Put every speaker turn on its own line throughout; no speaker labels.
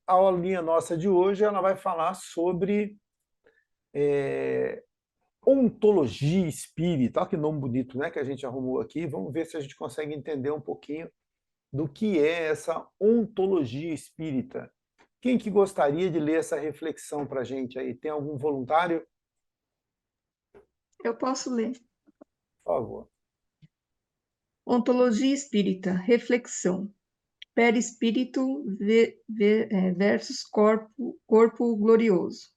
a aulinha nossa de hoje, ela vai falar sobre ontologia espírita. Olha que nome bonito, né, que a gente arrumou aqui. Vamos ver se a gente consegue entender um pouquinho do que é essa ontologia espírita. Quem que gostaria de ler essa reflexão para a gente aí? Tem algum voluntário?
Eu posso ler.
Por favor.
Ontologia espírita, reflexão. Perispírito versus corpo glorioso.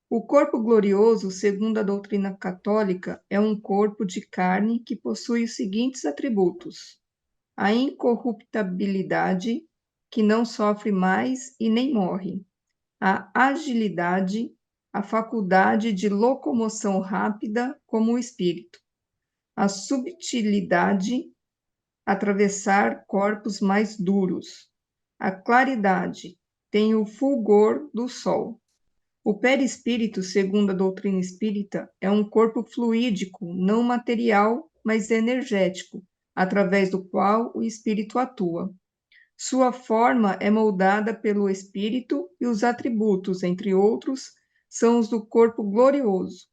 O corpo glorioso, segundo a doutrina católica, é um corpo de carne que possui os seguintes atributos: a incorruptibilidade, que não sofre mais e nem morre, a agilidade, a faculdade de locomoção rápida como o espírito, a subtilidade, atravessar corpos mais duros, a claridade, tem o fulgor do sol. O perispírito, segundo a doutrina espírita, é um corpo fluídico, não material, mas energético, através do qual o espírito atua. Sua forma é moldada pelo espírito e os atributos, entre outros, são os do corpo glorioso.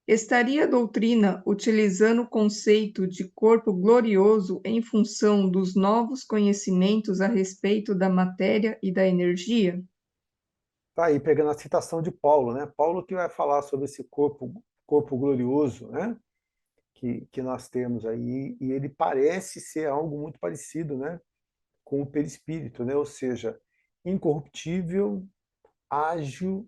Estaria a doutrina utilizando o conceito de corpo glorioso em função dos novos conhecimentos a respeito da matéria e da energia?
Tá aí, pegando a citação de Paulo, né? Paulo que vai falar sobre esse corpo glorioso, né? Que nós temos aí, e ele parece ser algo muito parecido, né? Com o perispírito, né? Ou seja, incorruptível, ágil,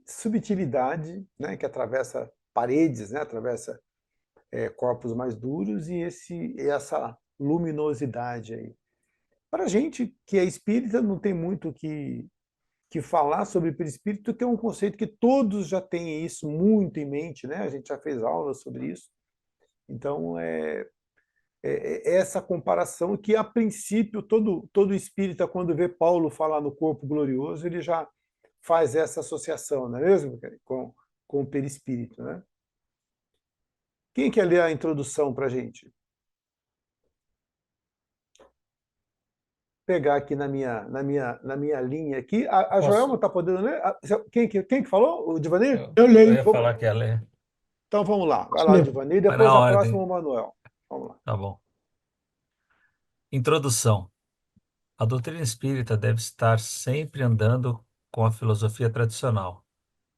subtilidade, né? Que atravessa paredes, né? Atravessa corpos mais duros e essa luminosidade aí. Para a gente que é espírita, não tem muito que falar sobre perispírito, que é um conceito que todos já têm isso muito em mente, né? A gente já fez aulas sobre isso. Então, essa comparação que, a princípio, todo espírita, quando vê Paulo falar no corpo glorioso, ele já faz essa associação, não é mesmo? Com o perispírito, né? Quem quer ler a introdução para a gente? Pegar aqui na minha linha aqui. A Joelma
Posso?
está podendo ler? Quem que falou? O Divanir?
Eu,
Eu
eu
leio.
ia falar que ia ler.
Então vamos lá. Vai
Posso
lá,
ler?
Divanir.
Vai
Depois
na
a próxima,
ordem.
o Manuel. Vamos lá.
Tá bom. Introdução. A doutrina espírita deve estar sempre andando com a filosofia tradicional,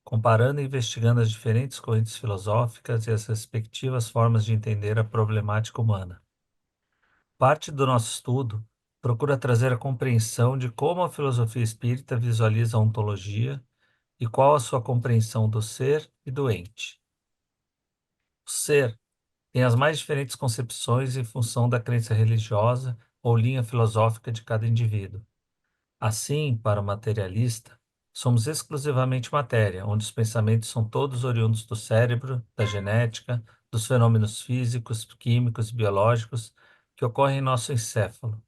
comparando e investigando as diferentes correntes filosóficas e as respectivas formas de entender a problemática humana. Parte do nosso estudo procura trazer a compreensão de como a filosofia espírita visualiza a ontologia e qual a sua compreensão do ser e do ente. O ser tem as mais diferentes concepções em função da crença religiosa ou linha filosófica de cada indivíduo. Assim, para o materialista, somos exclusivamente matéria, onde os pensamentos são todos oriundos do cérebro, da genética, dos fenômenos físicos, químicos e biológicos que ocorrem em nosso encéfalo.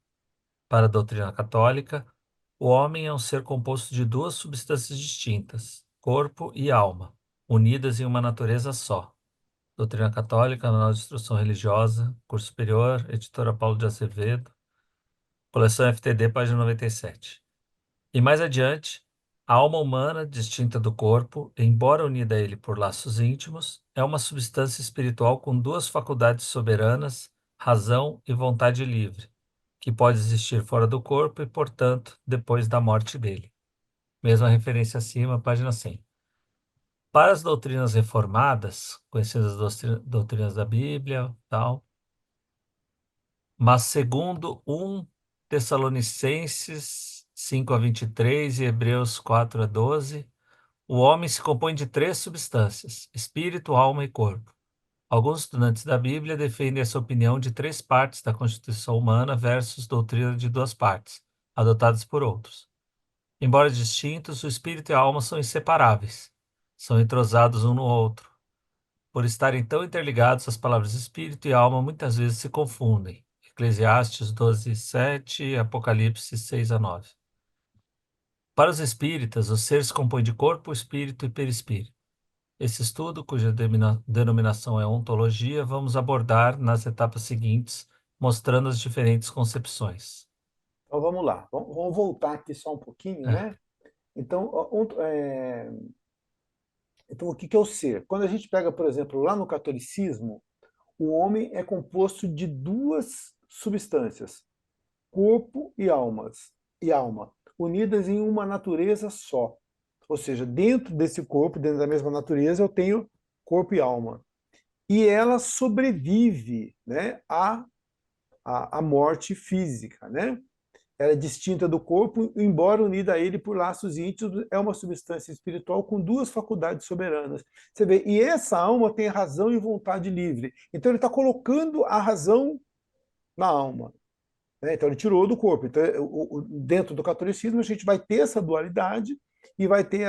Para a doutrina católica, o homem é um ser composto de duas substâncias distintas, corpo e alma, unidas em uma natureza só. Doutrina Católica, Manual de Instrução Religiosa, Curso Superior, Editora Paulo de Azevedo, coleção FTD, página 97. E mais adiante, a alma humana, distinta do corpo, embora unida a ele por laços íntimos, é uma substância espiritual com duas faculdades soberanas, razão e vontade livre, que pode existir fora do corpo e, portanto, depois da morte dele. Mesma referência acima, página 100. Para as doutrinas reformadas, conhecidas as doutrinas da Bíblia, tal, mas segundo 1 Tessalonicenses 5:23 e Hebreus 4:12, o homem se compõe de três substâncias: espírito, alma e corpo. Alguns estudantes da Bíblia defendem essa opinião de três partes da constituição humana versus doutrina de duas partes, adotadas por outros. Embora distintos, o espírito e a alma são inseparáveis, são entrosados um no outro. Por estarem tão interligados, as palavras espírito e alma muitas vezes se confundem. Eclesiastes 12:7, Apocalipse 6-9. Para os espíritas, o ser se compõe de corpo, espírito e perispírito. Esse estudo, cuja denominação é ontologia, vamos abordar nas etapas seguintes, mostrando as diferentes concepções.
Então vamos lá, vamos voltar aqui só um pouquinho,
É,
né? Então, então o que que é o ser? Quando a gente pega, por exemplo, lá no catolicismo, o homem é composto de duas substâncias, corpo e alma, unidas em uma natureza só. Ou seja, dentro desse corpo, dentro da mesma natureza, eu tenho corpo e alma. E ela sobrevive, né, à morte física, né? Ela é distinta do corpo, embora unida a ele por laços íntimos, é uma substância espiritual com duas faculdades soberanas. Você vê, e essa alma tem razão e vontade livre. Então ele está colocando a razão na alma, né? Então ele tirou do corpo. Então, dentro do catolicismo, a gente vai ter essa dualidade e vai ter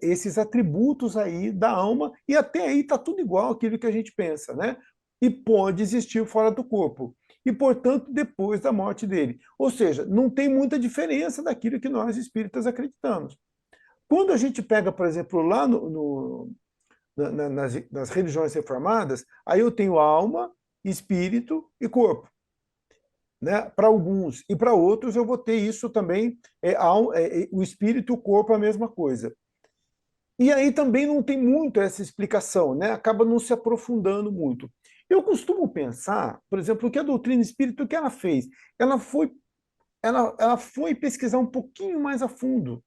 esses atributos aí da alma, e até aí está tudo igual àquilo que a gente pensa, né? E pode existir fora do corpo. E, portanto, depois da morte dele. Ou seja, não tem muita diferença daquilo que nós espíritas acreditamos. Quando a gente pega, por exemplo, lá nas religiões reformadas, aí eu tenho alma, espírito e corpo, né? Para alguns. E para outros eu vou ter isso também, o espírito e o corpo a mesma coisa. E aí também não tem muito essa explicação, né? Acaba não se aprofundando muito. Eu costumo pensar, por exemplo, que a doutrina espírita, o que ela fez? Ela foi pesquisar um pouquinho mais a fundo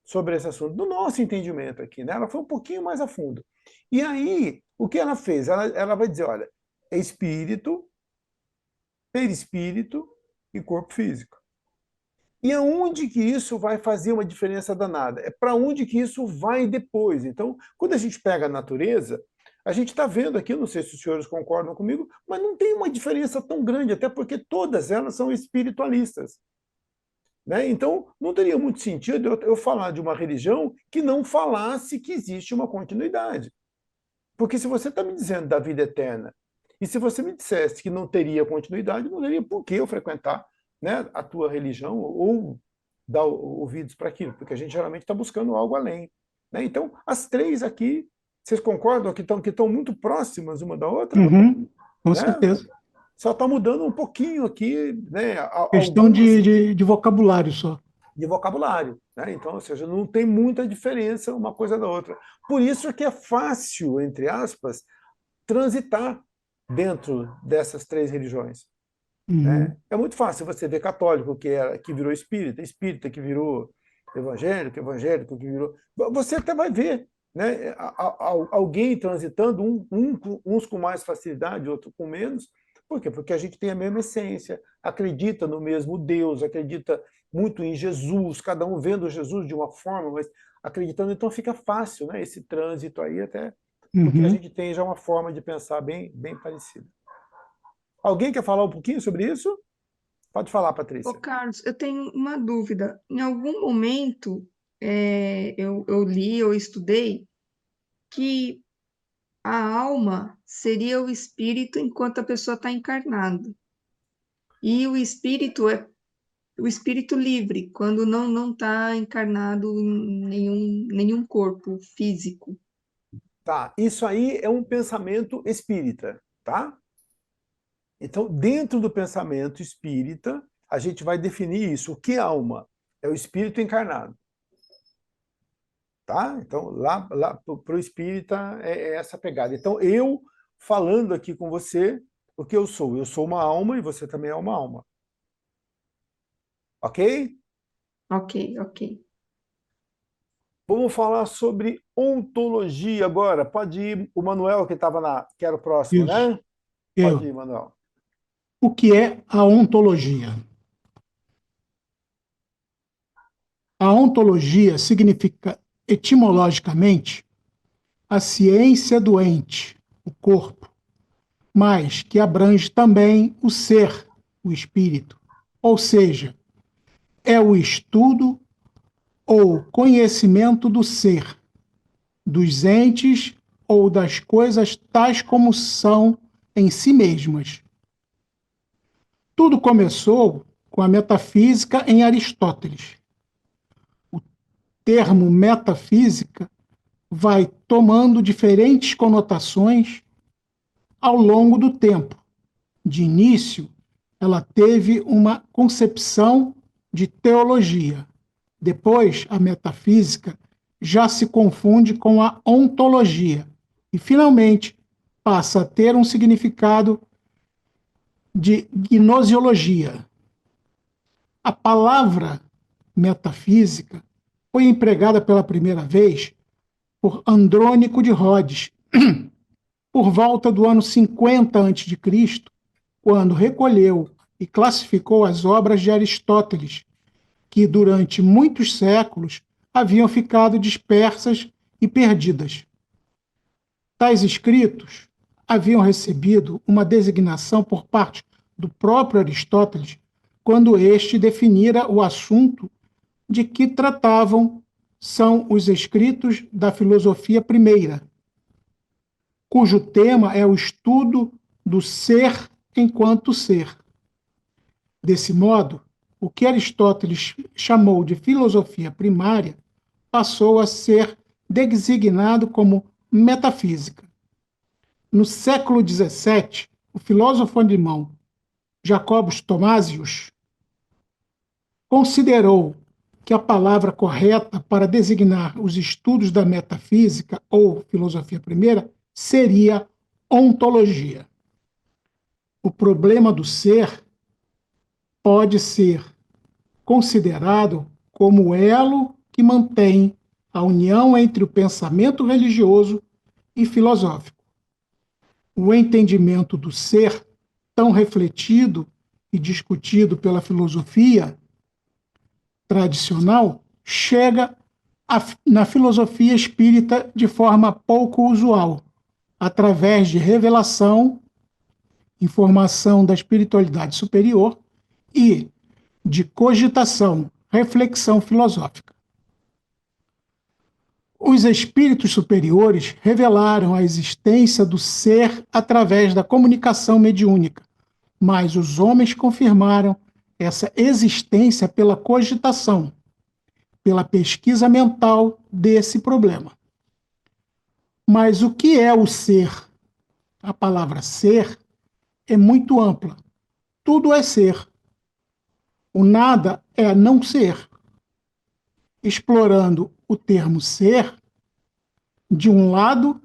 sobre esse assunto, do nosso entendimento aqui, né? Ela foi um pouquinho mais a fundo. E aí, o que ela fez? Ela vai dizer, olha, é espírito, perispírito e corpo físico. E aonde que isso vai fazer uma diferença danada? É para onde que isso vai depois. Então, quando a gente pega a natureza, a gente está vendo aqui, não sei se os senhores concordam comigo, mas não tem uma diferença tão grande, até porque todas elas são espiritualistas, né? Então, não teria muito sentido eu falar de uma religião que não falasse que existe uma continuidade. Porque se você está me dizendo da vida eterna, e se você me dissesse que não teria continuidade, não teria por que eu frequentar, né, a tua religião ou dar ouvidos para aquilo, porque a gente geralmente está buscando algo além, né? Então, as três aqui, vocês concordam que estão muito próximas uma da outra,
Uhum, com
né?
certeza.
Só está mudando um pouquinho aqui, né,
Questão
algumas
de vocabulário só.
de vocabulário, né? Então, ou seja, não tem muita diferença uma coisa da outra. Por isso é que é fácil, entre aspas, transitar dentro dessas três religiões,
Uhum.
né? É muito fácil você ver católico que virou espírita, espírita que virou evangélico, evangélico que virou. Você até vai ver, né? Alguém transitando, uns com mais facilidade, outros com menos. Por quê? Porque a gente tem a mesma essência, acredita no mesmo Deus, acredita muito em Jesus, cada um vendo Jesus de uma forma, mas acreditando, então fica fácil, né? Esse trânsito aí, até porque a
Uhum.
gente tem já uma forma de pensar bem parecida. Alguém quer falar um pouquinho sobre isso? Pode falar,
Ô,
Patrícia.
Carlos, eu tenho uma dúvida. Em algum momento, eu li, eu estudei que a alma seria o espírito enquanto a pessoa está encarnada. E o espírito livre, quando não está encarnado em nenhum corpo físico.
Tá, isso aí é um pensamento espírita, tá? Então, dentro do pensamento espírita, a gente vai definir isso. O que é alma? É o espírito encarnado, tá? Então, lá para o espírita é essa pegada. Então, eu falando aqui com você, o que eu sou? Eu sou uma alma e você também é uma alma. Ok?
Ok, ok.
Vamos falar sobre ontologia agora. Pode ir o Manuel, que era o próximo,
Isso.
né? Pode
Eu.
ir, Manuel.
O que é a ontologia? A ontologia significa, etimologicamente, a ciência do ente, o corpo, mas que abrange também o ser, o espírito. Ou seja, é o estudo ou conhecimento do ser, dos entes ou das coisas tais como são em si mesmas. Tudo começou com a metafísica em Aristóteles. O termo metafísica vai tomando diferentes conotações ao longo do tempo. De início, ela teve uma concepção de teologia. Depois, a metafísica já se confunde com a ontologia e, finalmente, passa a ter um significado de gnosiologia. A palavra metafísica foi empregada pela primeira vez por Andrônico de Rhodes, por volta do ano 50 a.C., quando recolheu e classificou as obras de Aristóteles, que durante muitos séculos haviam ficado dispersas e perdidas. Tais escritos haviam recebido uma designação por parte do próprio Aristóteles, quando este definira o assunto de que tratavam. São os escritos da filosofia primeira, cujo tema é o estudo do ser enquanto ser. Desse modo, o que Aristóteles chamou de filosofia primária passou a ser designado como metafísica. No século XVII, o filósofo alemão Jacobus Thomasius considerou que a palavra correta para designar os estudos da metafísica ou filosofia primeira seria ontologia. O problema do ser pode ser considerado como o elo que mantém a união entre o pensamento religioso e filosófico. O entendimento do ser, tão refletido e discutido pela filosofia tradicional, chega na filosofia espírita de forma pouco usual, através de revelação, informação da espiritualidade superior e de cogitação, reflexão filosófica. Os espíritos superiores revelaram a existência do ser através da comunicação mediúnica, mas os homens confirmaram essa existência pela cogitação, pela pesquisa mental desse problema. Mas o que é o ser? A palavra ser é muito ampla. Tudo é ser. O nada é não ser. Explorando o termo ser, de um lado,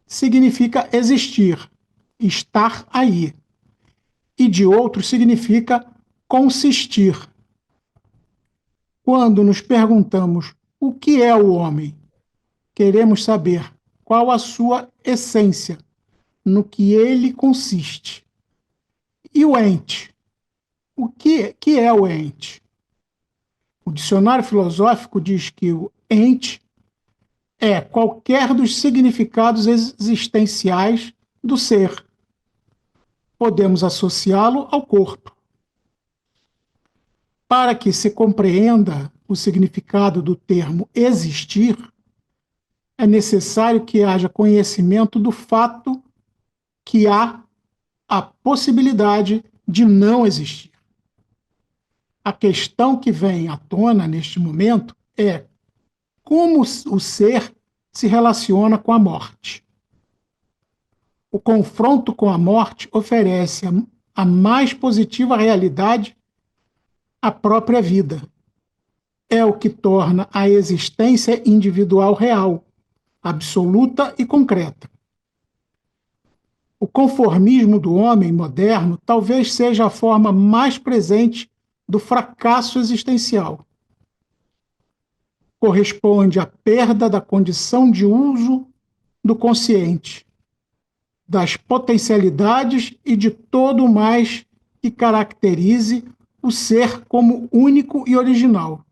significa existir, estar aí, e de outro significa consistir. Quando nos perguntamos o que é o homem, queremos saber qual a sua essência, no que ele consiste. E o ente? O que é o ente? O dicionário filosófico diz que o ente é qualquer dos significados existenciais do ser. Podemos associá-lo ao corpo. Para que se compreenda o significado do termo existir, é necessário que haja conhecimento do fato que há a possibilidade de não existir. A questão que vem à tona neste momento é como o ser se relaciona com a morte. O confronto com a morte oferece a mais positiva realidade à própria vida. É o que torna a existência individual real, absoluta e concreta. O conformismo do homem moderno talvez seja a forma mais presente do fracasso existencial. Corresponde à perda da condição de uso do consciente, das potencialidades e de todo o mais que caracterize o ser como único e original.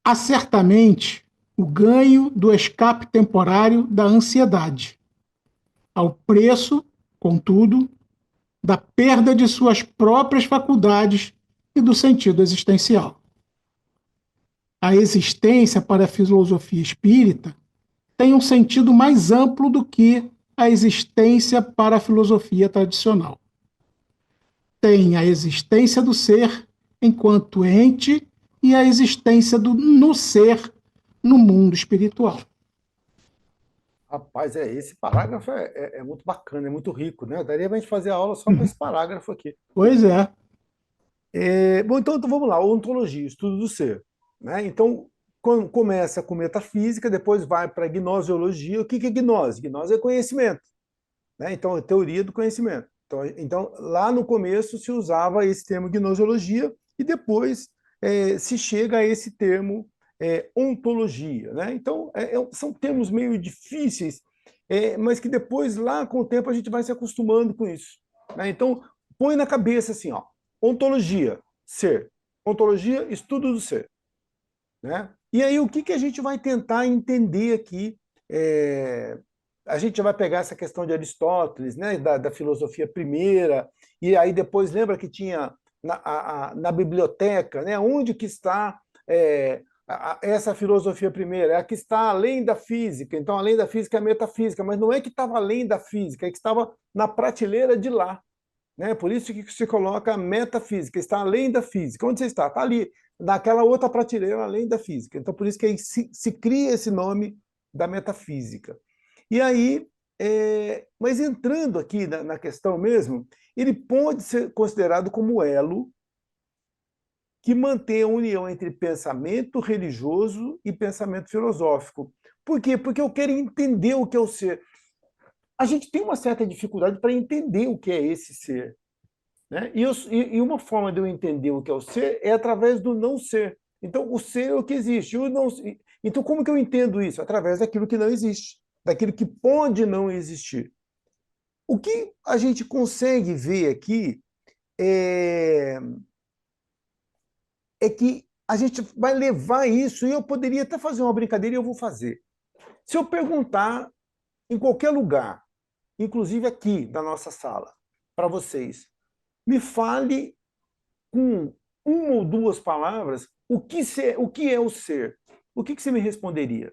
Há certamente o ganho do escape temporário da ansiedade, ao preço, contudo, da perda de suas próprias faculdades e do sentido existencial. A existência para a filosofia espírita tem um sentido mais amplo do que a existência para a filosofia tradicional. Tem a existência do ser enquanto ente e a existência no ser no mundo espiritual.
Rapaz, esse parágrafo é muito bacana, é muito rico, né? Daria pra gente fazer a aula só com esse parágrafo aqui.
Pois é.
Bom, então vamos lá, ontologia, estudo do ser. Né? Então, começa com metafísica, depois vai para gnoseologia. O que é gnose? Gnose é conhecimento. Né? Então, é teoria do conhecimento. Então, lá no começo se usava esse termo gnoseologia e depois se chega a esse termo ontologia. Né? Então, são termos meio difíceis, mas que depois, lá com o tempo, a gente vai se acostumando com isso. Né? Então, põe na cabeça assim, ó, ontologia, ser. Ontologia, estudo do ser. Né? E aí, o que a gente vai tentar entender aqui? A gente vai pegar essa questão de Aristóteles, né, da filosofia primeira, e aí depois lembra que tinha na biblioteca, né, onde que está essa filosofia primeira? É a que está além da física. Então, além da física é a metafísica, mas não é que estava além da física, é que estava na prateleira de lá. Né? Por isso que se coloca a metafísica, está além da física. Onde você está? Está ali, naquela outra prateleira além da física. Então, por isso que se cria esse nome da metafísica. E aí, mas entrando aqui na questão mesmo, ele pode ser considerado como elo que mantém a união entre pensamento religioso e pensamento filosófico. Por quê? Porque eu quero entender o que é o ser. A gente tem uma certa dificuldade para entender o que é esse ser. Né? E uma forma de eu entender o que é o ser é através do não ser. Então, o ser é o que existe. Então, como que eu entendo isso? Através daquilo que não existe, daquilo que pode não existir. O que a gente consegue ver aqui é, é que a gente vai levar isso, e eu poderia até fazer uma brincadeira e eu vou fazer. Se eu perguntar em qualquer lugar, inclusive aqui da nossa sala, para vocês, me fale com uma ou duas palavras o que é o ser. O que você me responderia,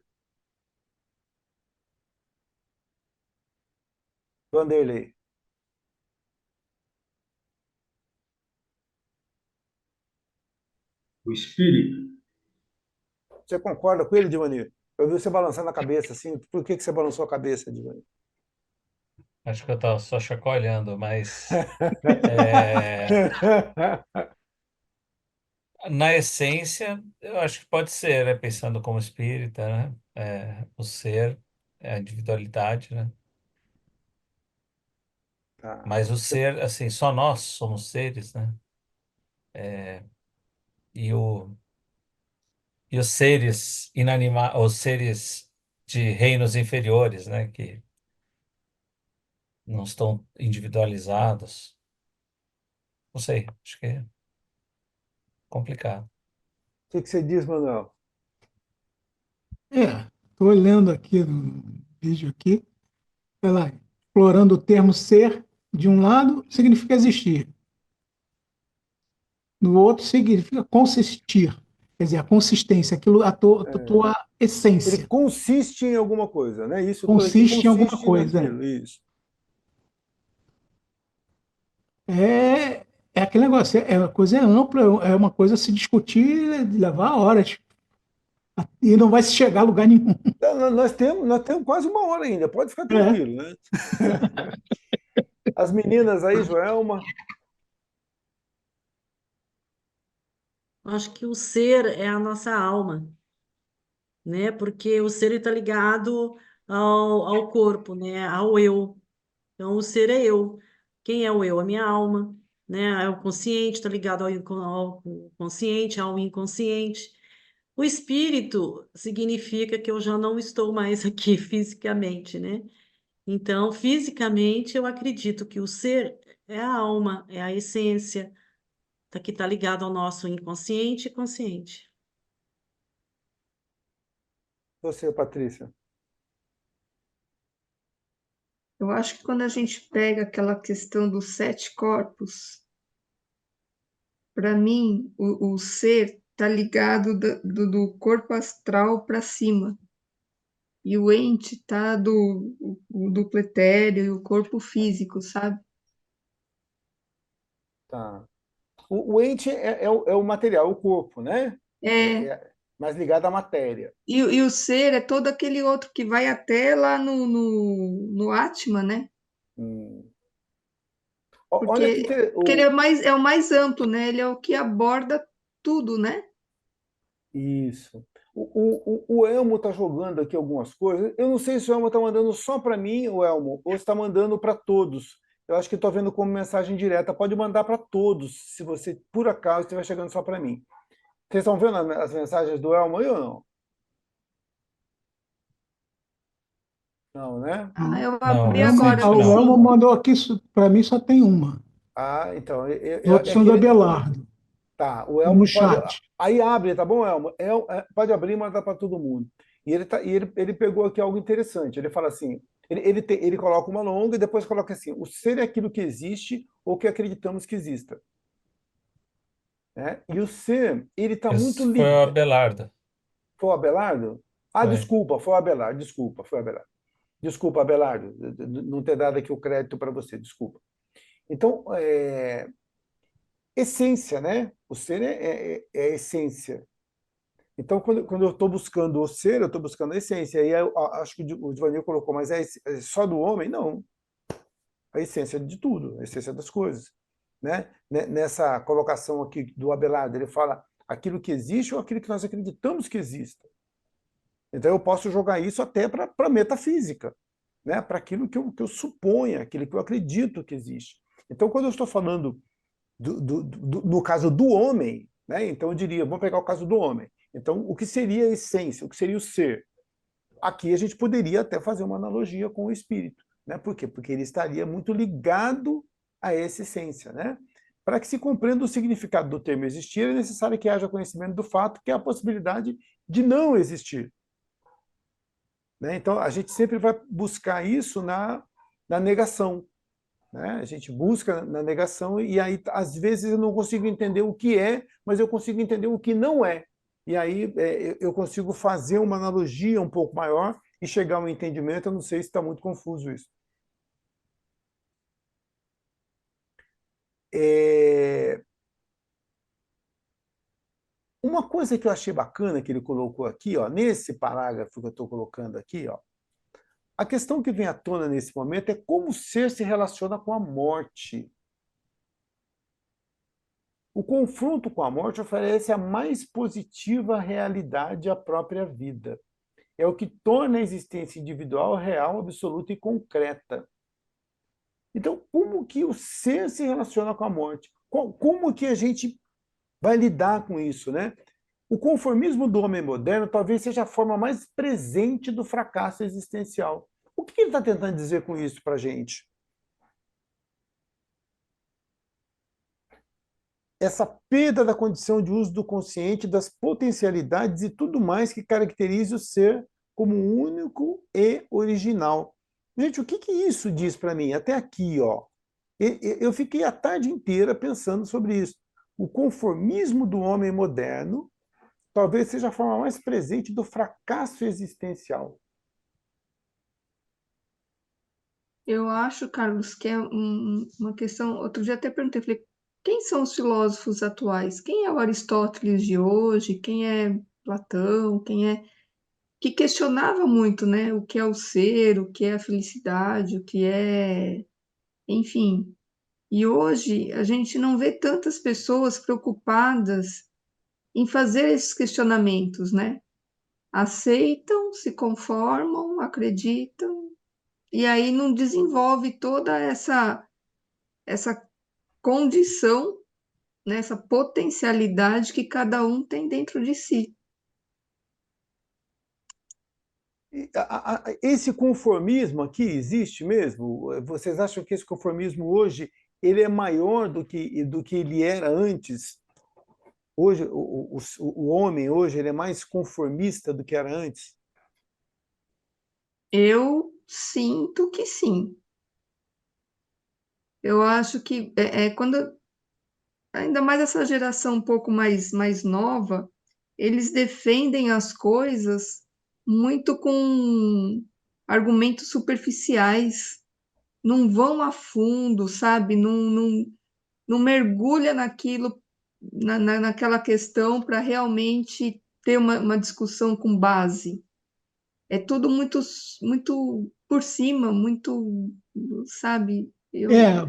Vanderlei?
O espírito.
Você concorda com ele, Divanir? Eu vi você balançando a cabeça assim. Por que você balançou a cabeça, Divanir?
Acho que eu estava só chacoalhando, mas é, na essência, eu acho que pode ser, né? Pensando como espírita, né? O ser, a individualidade, né?
Tá.
Mas o ser, assim, só nós somos seres, né? E, o, e os seres inanimados, os seres de reinos inferiores, né? Que não estão individualizados. Não sei, acho que é complicado.
O que você diz, Manuel?
Estou olhando aqui no vídeo aqui, ela explorando o termo ser, de um lado, significa existir. No outro, significa consistir. Quer dizer, a consistência, aquilo, a tua
Ele
essência,
consiste em alguma coisa, né? Isso tudo aqui
consiste em alguma
consiste
coisa.
naquilo, isso.
É, é aquele negócio, a coisa é ampla, é uma coisa a se discutir, levar horas, e não vai se chegar a lugar nenhum.
Então, nós temos quase uma hora ainda, pode ficar
É,
tranquilo, né? As meninas aí, Joelma,
Acho que o ser é a nossa alma, né? Porque o ser está ligado ao corpo, né? Ao eu. Então, o ser é eu. Quem é o eu? A minha alma, né? É o consciente, está ligado ao consciente, ao inconsciente. O espírito significa que eu já não estou mais aqui fisicamente, né? Então, fisicamente, eu acredito que o ser é a alma, é a essência, que está ligado ao nosso inconsciente e consciente.
você, Patrícia.
Eu acho que quando a gente pega aquela questão dos 7 corpos, para mim, o ser está ligado do corpo astral para cima. E o ente tá o duplo etéreo e o corpo físico, sabe?
Tá. O ente é o material, o corpo, né? É,
É,
é- mais ligado à matéria.
E o ser é todo aquele outro que vai até lá no Atman, né?
Hum. Olha que
Porque ele é o mais amplo, né? Ele é o que aborda tudo, né?
Isso. O Elmo está jogando aqui algumas coisas. Eu não sei se o Elmo está mandando só para mim, o Elmo, ou está mandando para todos. Eu acho que estou vendo como mensagem direta. Pode mandar para todos, se você, por acaso, estiver chegando só para mim. Vocês estão vendo as mensagens do Elmo aí ou não? Não, né?
Ah, eu
Não,
abri
recente
agora,
O
vi
não.
Elmo
sim.
mandou aqui, para mim só tem uma.
Ah, então.
Os outros
É
são do
aquele.
Abelardo,
Tá, o
no
Elmo pode.
chat.
Aí abre, tá bom, Elmo? Pode abrir e mandar para todo mundo. E ele pegou aqui algo interessante. Ele fala assim: ele coloca uma longa e depois coloca assim: o ser é aquilo que existe ou que acreditamos que exista. Né? E o ser, ele está muito
Esse foi o
ligado.
Abelardo.
Foi o Abelardo? Ah,
Foi.
desculpa, foi o Abelardo. Desculpa, foi o Abelardo. Desculpa, Abelardo, não ter dado aqui o crédito para você, desculpa. Então, essência, né? O ser é essência. Então, quando eu estou buscando o ser, eu estou buscando a essência. Aí acho que o Divanil colocou, mas é só do homem? Não. A essência de tudo, a essência das coisas. Né? Nessa colocação aqui do Abelardo, ele fala aquilo que existe ou aquilo que nós acreditamos que exista. Então, eu posso jogar isso até para a metafísica, né? Para aquilo que eu suponho, aquilo que eu acredito que existe. Então, quando eu estou falando no caso do homem, né? Então eu diria, vamos pegar o caso do homem. Então, o que seria a essência, o que seria o ser? Aqui a gente poderia até fazer uma analogia com o espírito, né? Por quê? Porque ele estaria muito ligado a essa essência, né? Para que se compreenda o significado do termo existir, é necessário que haja conhecimento do fato, que é a possibilidade de não existir. Né? Então, a gente sempre vai buscar isso na negação. Né? A gente busca na negação e aí, às vezes, eu não consigo entender o que é, mas eu consigo entender o que não é. E aí eu consigo fazer uma analogia um pouco maior e chegar a um entendimento. Eu não sei se está muito confuso isso. É... Uma coisa que eu achei bacana que ele colocou aqui, ó, nesse parágrafo que eu estou colocando aqui, ó, a questão que vem à tona nesse momento é como o ser se relaciona com a morte. O confronto com a morte oferece a mais positiva realidade à própria vida. É o que torna a existência individual real, absoluta e concreta. Então, como que o ser se relaciona com a morte? Como que a gente vai lidar com isso, né? O conformismo do homem moderno talvez seja a forma mais presente do fracasso existencial. O que ele está tentando dizer com isso para a gente? Essa perda da condição de uso do consciente, das potencialidades e tudo mais que caracteriza o ser como único e original. Gente, o que isso diz para mim? Até aqui, ó. Eu fiquei a tarde inteira pensando sobre isso. O conformismo do homem moderno talvez seja a forma mais presente do fracasso existencial.
Eu acho, Carlos, que é uma questão. Outro dia até perguntei, falei, quem são os filósofos atuais? Quem é o Aristóteles de hoje? Quem é Platão? Quem é. Que questionava muito, né? O que é o ser, o que é a felicidade, o que é. Enfim. E hoje a gente não vê tantas pessoas preocupadas em fazer esses questionamentos, né? Aceitam, se conformam, acreditam, e aí não desenvolve toda essa condição, né, essa potencialidade que cada um tem dentro de si.
Esse conformismo aqui existe mesmo? Vocês acham que esse conformismo hoje ele é maior do que ele era antes? Hoje, o homem hoje ele é mais conformista do que era antes?
Eu sinto que sim. Eu acho que quando, ainda mais essa geração um pouco mais nova, eles defendem as coisas muito com argumentos superficiais, não vão a fundo, sabe? Não mergulha naquilo, naquela questão para realmente ter uma discussão com base. É tudo muito por cima, muito, sabe?
É,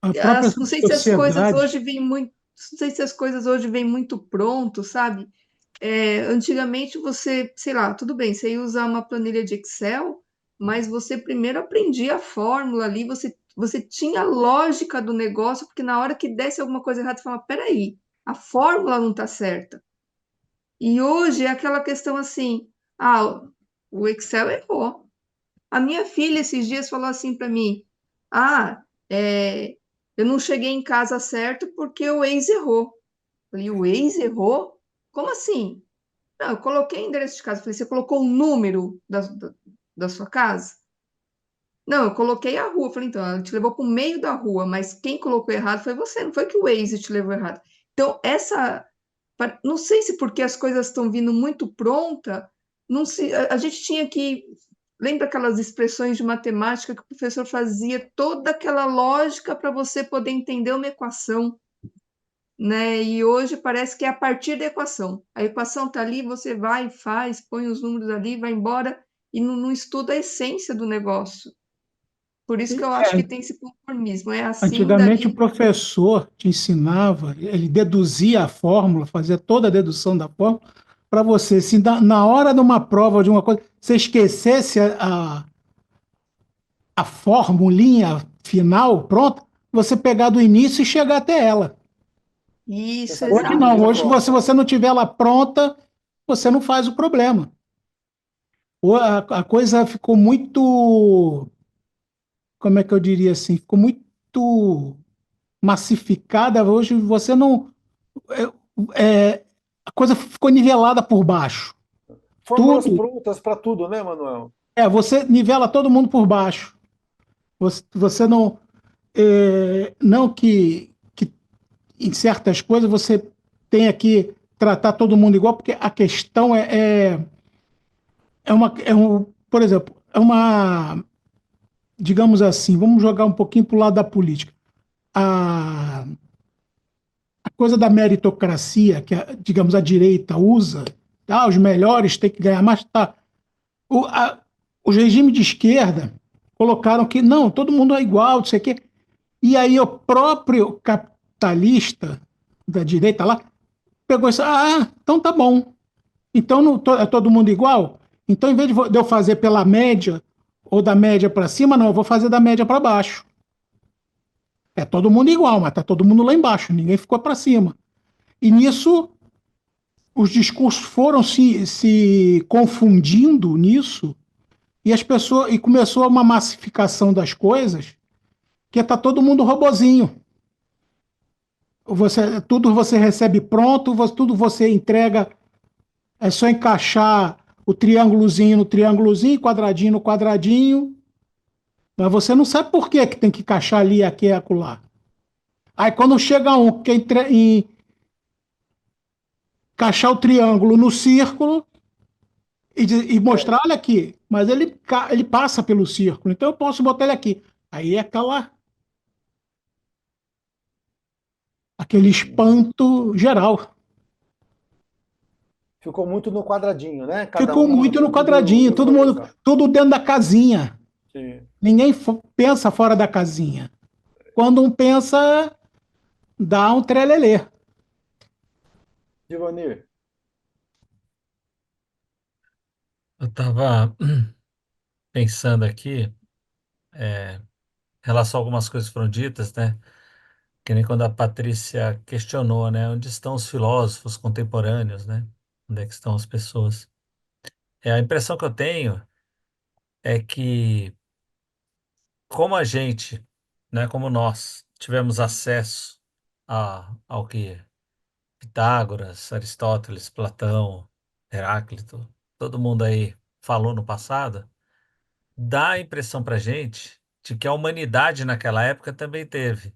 a própria
Não sei se as coisas
sociedade.
hoje vêm muito, não sei se as coisas hoje vêm muito pronto, sabe? Antigamente você, sei lá, tudo bem, você ia usar uma planilha de Excel, mas você primeiro aprendia a fórmula ali, você tinha a lógica do negócio, porque na hora que desse alguma coisa errada, você falava, peraí, a fórmula não está certa. E hoje é aquela questão assim, o Excel errou. A minha filha esses dias falou assim para mim, ah, é, eu não cheguei em casa certo porque o Waze errou. Eu falei, o Waze errou? Como assim? Não, eu coloquei o endereço de casa. Eu falei, você colocou o número da sua casa? Não, eu coloquei a rua. Eu falei, então, ela te levou para o meio da rua, mas quem colocou errado foi você, não foi que o Waze te levou errado. Então, não sei se porque as coisas estão vindo muito pronta, não se, a gente tinha que. Lembra aquelas expressões de matemática que o professor fazia toda aquela lógica para você poder entender uma equação, né? E hoje parece que é a partir da equação. A equação está ali, você vai, faz, põe os números ali, vai embora e não estuda a essência do negócio. Por isso que eu acho que tem esse conformismo. É assim,
Antigamente o
dali.
professor te ensinava, ele deduzia a fórmula, fazia toda a dedução da fórmula, para você, se na hora de uma prova ou de uma coisa, você esquecesse a formulinha final pronta, você pegar do início e chegar até ela.
Você
Isso,
sabia
Hoje
tudo
não,
na
exato.
hoje se
prova.
você não tiver ela pronta, você não faz o problema. A coisa ficou muito, como é que eu diria assim, ficou muito massificada. Hoje você não, a coisa ficou nivelada por baixo.
Fórmulas
Tudo,
prontas para tudo, né, Manuel?
você nivela todo mundo por baixo. Você não, não que em certas coisas você tenha que tratar todo mundo igual, porque a questão por exemplo, digamos assim, vamos jogar um pouquinho para o lado da política. A, a coisa da meritocracia que, digamos, a direita usa, tá? Os melhores têm que ganhar mais, tá? O, a, os regimes de esquerda colocaram que não, todo mundo é igual, não sei o quê. E aí o próprio capitalista da direita lá pegou isso, então tá bom. Então não é todo mundo igual? Então, em vez de eu fazer pela média ou da média para cima, não, eu vou fazer da média para baixo. É todo mundo igual, mas tá todo mundo lá embaixo, ninguém ficou para cima. E nisso os discursos foram se confundindo nisso e as pessoas e começou uma massificação das coisas que tá todo mundo robozinho. Tudo você recebe pronto, tudo você entrega, é só encaixar o triângulozinho no triângulozinho, quadradinho no quadradinho, mas você não sabe por que tem que encaixar ali, aqui e acolá. Aí quando chega um que quer encaixar o triângulo no círculo e
É,
mostrar, olha aqui, mas ele passa pelo círculo, então eu posso botar ele aqui. Aí é aquele espanto geral.
ficou muito no quadradinho, né? Cada
Ficou
um
muito no
dentro
quadradinho,
do
todo mundo,
coisa.
tudo dentro da casinha.
Sim.
Ninguém pensa fora da casinha. Quando um pensa, dá um trelelê.
Givanir,
Eu estava pensando aqui, em relação a algumas coisas que foram ditas, né? Que nem quando a Patrícia questionou, né? Onde estão os filósofos contemporâneos, né? Onde é que estão as pessoas? A impressão que eu tenho é que, como a gente, né? Como nós tivemos acesso ao que Pitágoras, Aristóteles, Platão, Heráclito, todo mundo aí falou no passado, dá a impressão para gente de que a humanidade naquela época também teve.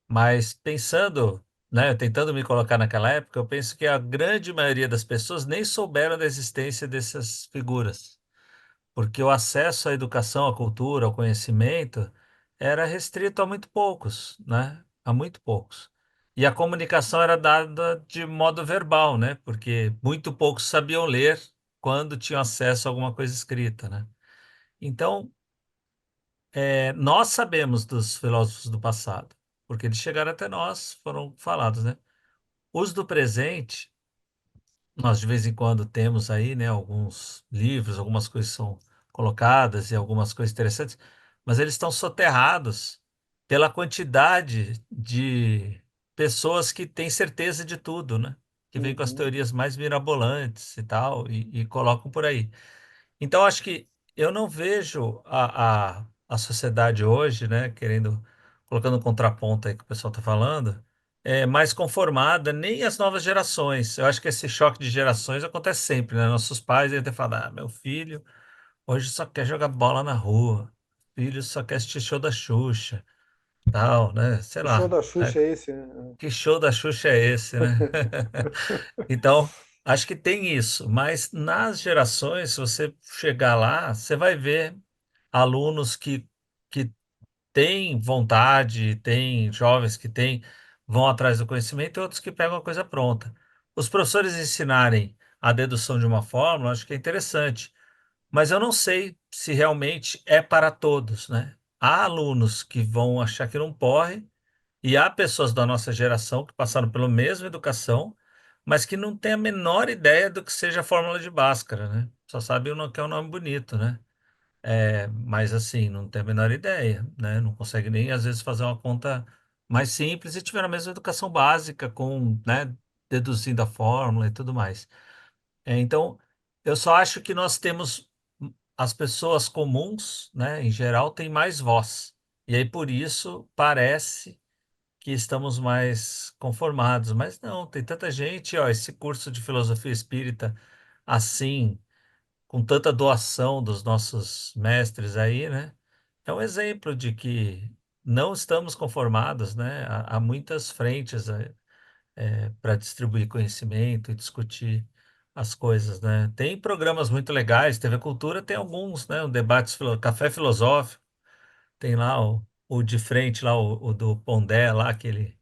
Mas pensando, né, tentando me colocar naquela época, eu penso que a grande maioria das pessoas nem souberam da existência dessas figuras, porque o acesso à educação, à cultura, ao conhecimento era restrito a muito poucos, né? A muito poucos. E a comunicação era dada de modo verbal, né? Porque muito poucos sabiam ler quando tinham acesso a alguma coisa escrita, né? Então, nós sabemos dos filósofos do passado, porque eles chegaram até nós, foram falados, né? Os do presente, nós de vez em quando temos aí, né, alguns livros, algumas coisas são colocadas e algumas coisas interessantes, mas eles estão soterrados pela quantidade de pessoas que têm certeza de tudo, né? Que vêm com as
Uhum.
teorias mais mirabolantes e tal, e colocam por aí. Então, acho que eu não vejo a sociedade hoje, né, colocando um contraponto aí que o pessoal está falando, mais conformada, nem as novas gerações. Eu acho que esse choque de gerações acontece sempre, né? Nossos pais devem ter falado, meu filho hoje só quer jogar bola na rua, filho só quer assistir show da Xuxa, tal, né? Sei
O show
lá.
da Xuxa é esse, né?
Que show da Xuxa é esse, né? Então, acho que tem isso, mas nas gerações, se você chegar lá, você vai ver alunos que têm vontade, têm jovens que vão atrás do conhecimento e outros que pegam a coisa pronta. Os professores ensinarem a dedução de uma fórmula, acho que é interessante, mas eu não sei se realmente é para todos, né? Há alunos que vão achar que não pode, e há pessoas da nossa geração que passaram pela mesma educação, mas que não têm a menor ideia do que seja a fórmula de Bhaskara, né? Só sabe que é um nome bonito, né? Mas assim, não tem a menor ideia, né? Não consegue nem, às vezes, fazer uma conta mais simples e tiver a mesma educação básica, com, né, deduzindo a fórmula e tudo mais. Então, eu só acho que nós temos, as pessoas comuns, né, em geral, têm mais voz. E aí, por isso, parece que estamos mais conformados. Mas não, tem tanta gente, ó, esse curso de filosofia espírita, assim, com tanta doação dos nossos mestres aí, né? É um exemplo de que não estamos conformados, né? Há muitas frentes para distribuir conhecimento e discutir as coisas, né? Tem programas muito legais, TV Cultura tem alguns, né? O debates, Café Filosófico, tem lá o de frente, lá, o do Pondé, lá, que ele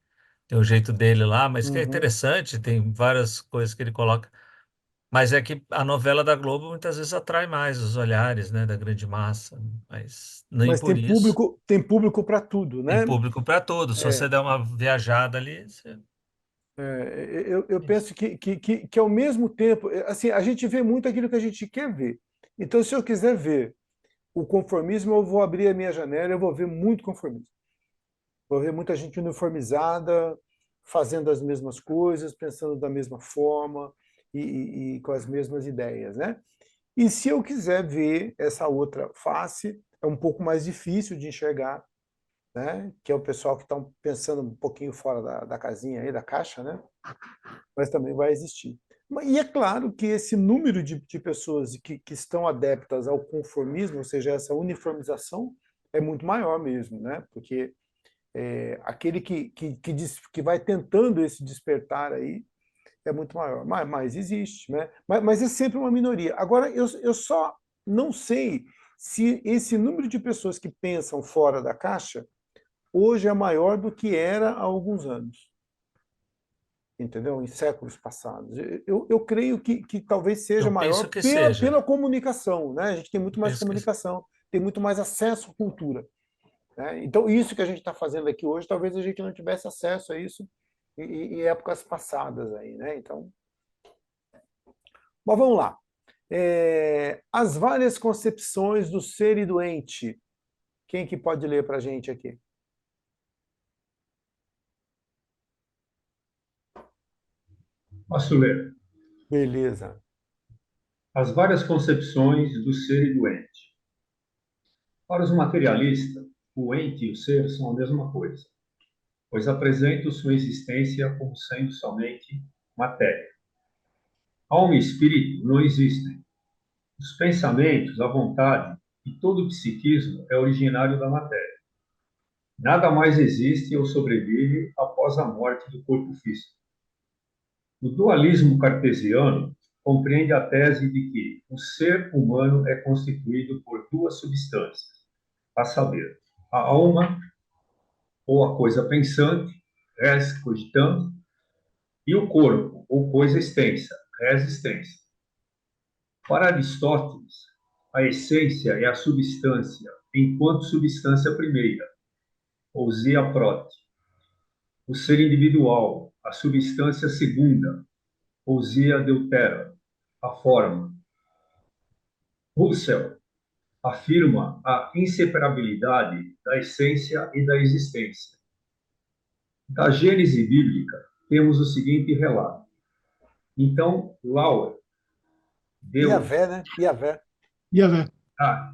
tem o jeito dele lá, mas que é
Uhum.
interessante, tem várias coisas que ele coloca. Mas é que a novela da Globo muitas vezes atrai mais os olhares, né, da grande massa, mas nem
Mas
por isso
tem público para tudo,
tem
né?
público para todos. Se você
É,
der uma viajada ali, você...
eu penso que ao mesmo tempo, assim, a gente vê muito aquilo que a gente quer ver. Então, se eu quiser ver o conformismo, eu vou abrir a minha janela, eu vou ver muito conformismo. Vou ver muita gente uniformizada, fazendo as mesmas coisas, pensando da mesma forma e com as mesmas ideias, né? E se eu quiser ver essa outra face, é um pouco mais difícil de enxergar, né? Que é o pessoal que está pensando um pouquinho fora da casinha aí, da caixa, né? Mas também vai existir. E é claro que esse número de pessoas que estão adeptas ao conformismo, ou seja, essa uniformização, é muito maior mesmo, né? Porque aquele que vai tentando esse despertar aí é muito maior. Mas existe, né? Mas é sempre uma minoria. Agora, eu só não sei se esse número de pessoas que pensam fora da caixa hoje é maior do que era há alguns anos, entendeu? Em séculos passados. Eu creio que talvez seja
Eu penso
maior
que
pela
seja.
comunicação, né? A gente tem muito
Eu
mais
penso que
comunicação, tem muito mais acesso à cultura, né? Então, isso que a gente está fazendo aqui hoje, talvez a gente não tivesse acesso a isso em épocas passadas aí, né? Então, mas vamos lá. As várias concepções do ser e do ente. Quem que pode ler para a gente aqui?
Posso ler?
Beleza.
As várias concepções do ser e do ente. Para os materialistas, o ente e o ser são a mesma coisa, pois apresentam sua existência como sendo somente matéria. Alma e espírito não existem. Os pensamentos, a vontade e todo o psiquismo é originário da matéria. Nada mais existe ou sobrevive após a morte do corpo físico. O dualismo cartesiano compreende a tese de que o ser humano é constituído por duas substâncias, a saber, a alma, ou a coisa pensante, res cogitando, e o corpo, ou coisa extensa, res extensa. Para Aristóteles, a essência é a substância, enquanto substância primeira, ou zia prote. O ser individual, a substância segunda, ou zia deutera, a forma. Russell afirma a inseparabilidade da essência e da existência. Da Gênese bíblica, temos o seguinte relato. Então, Lauer, Deus...
Iavé, né? Iavé.
Yahvé.
Ah,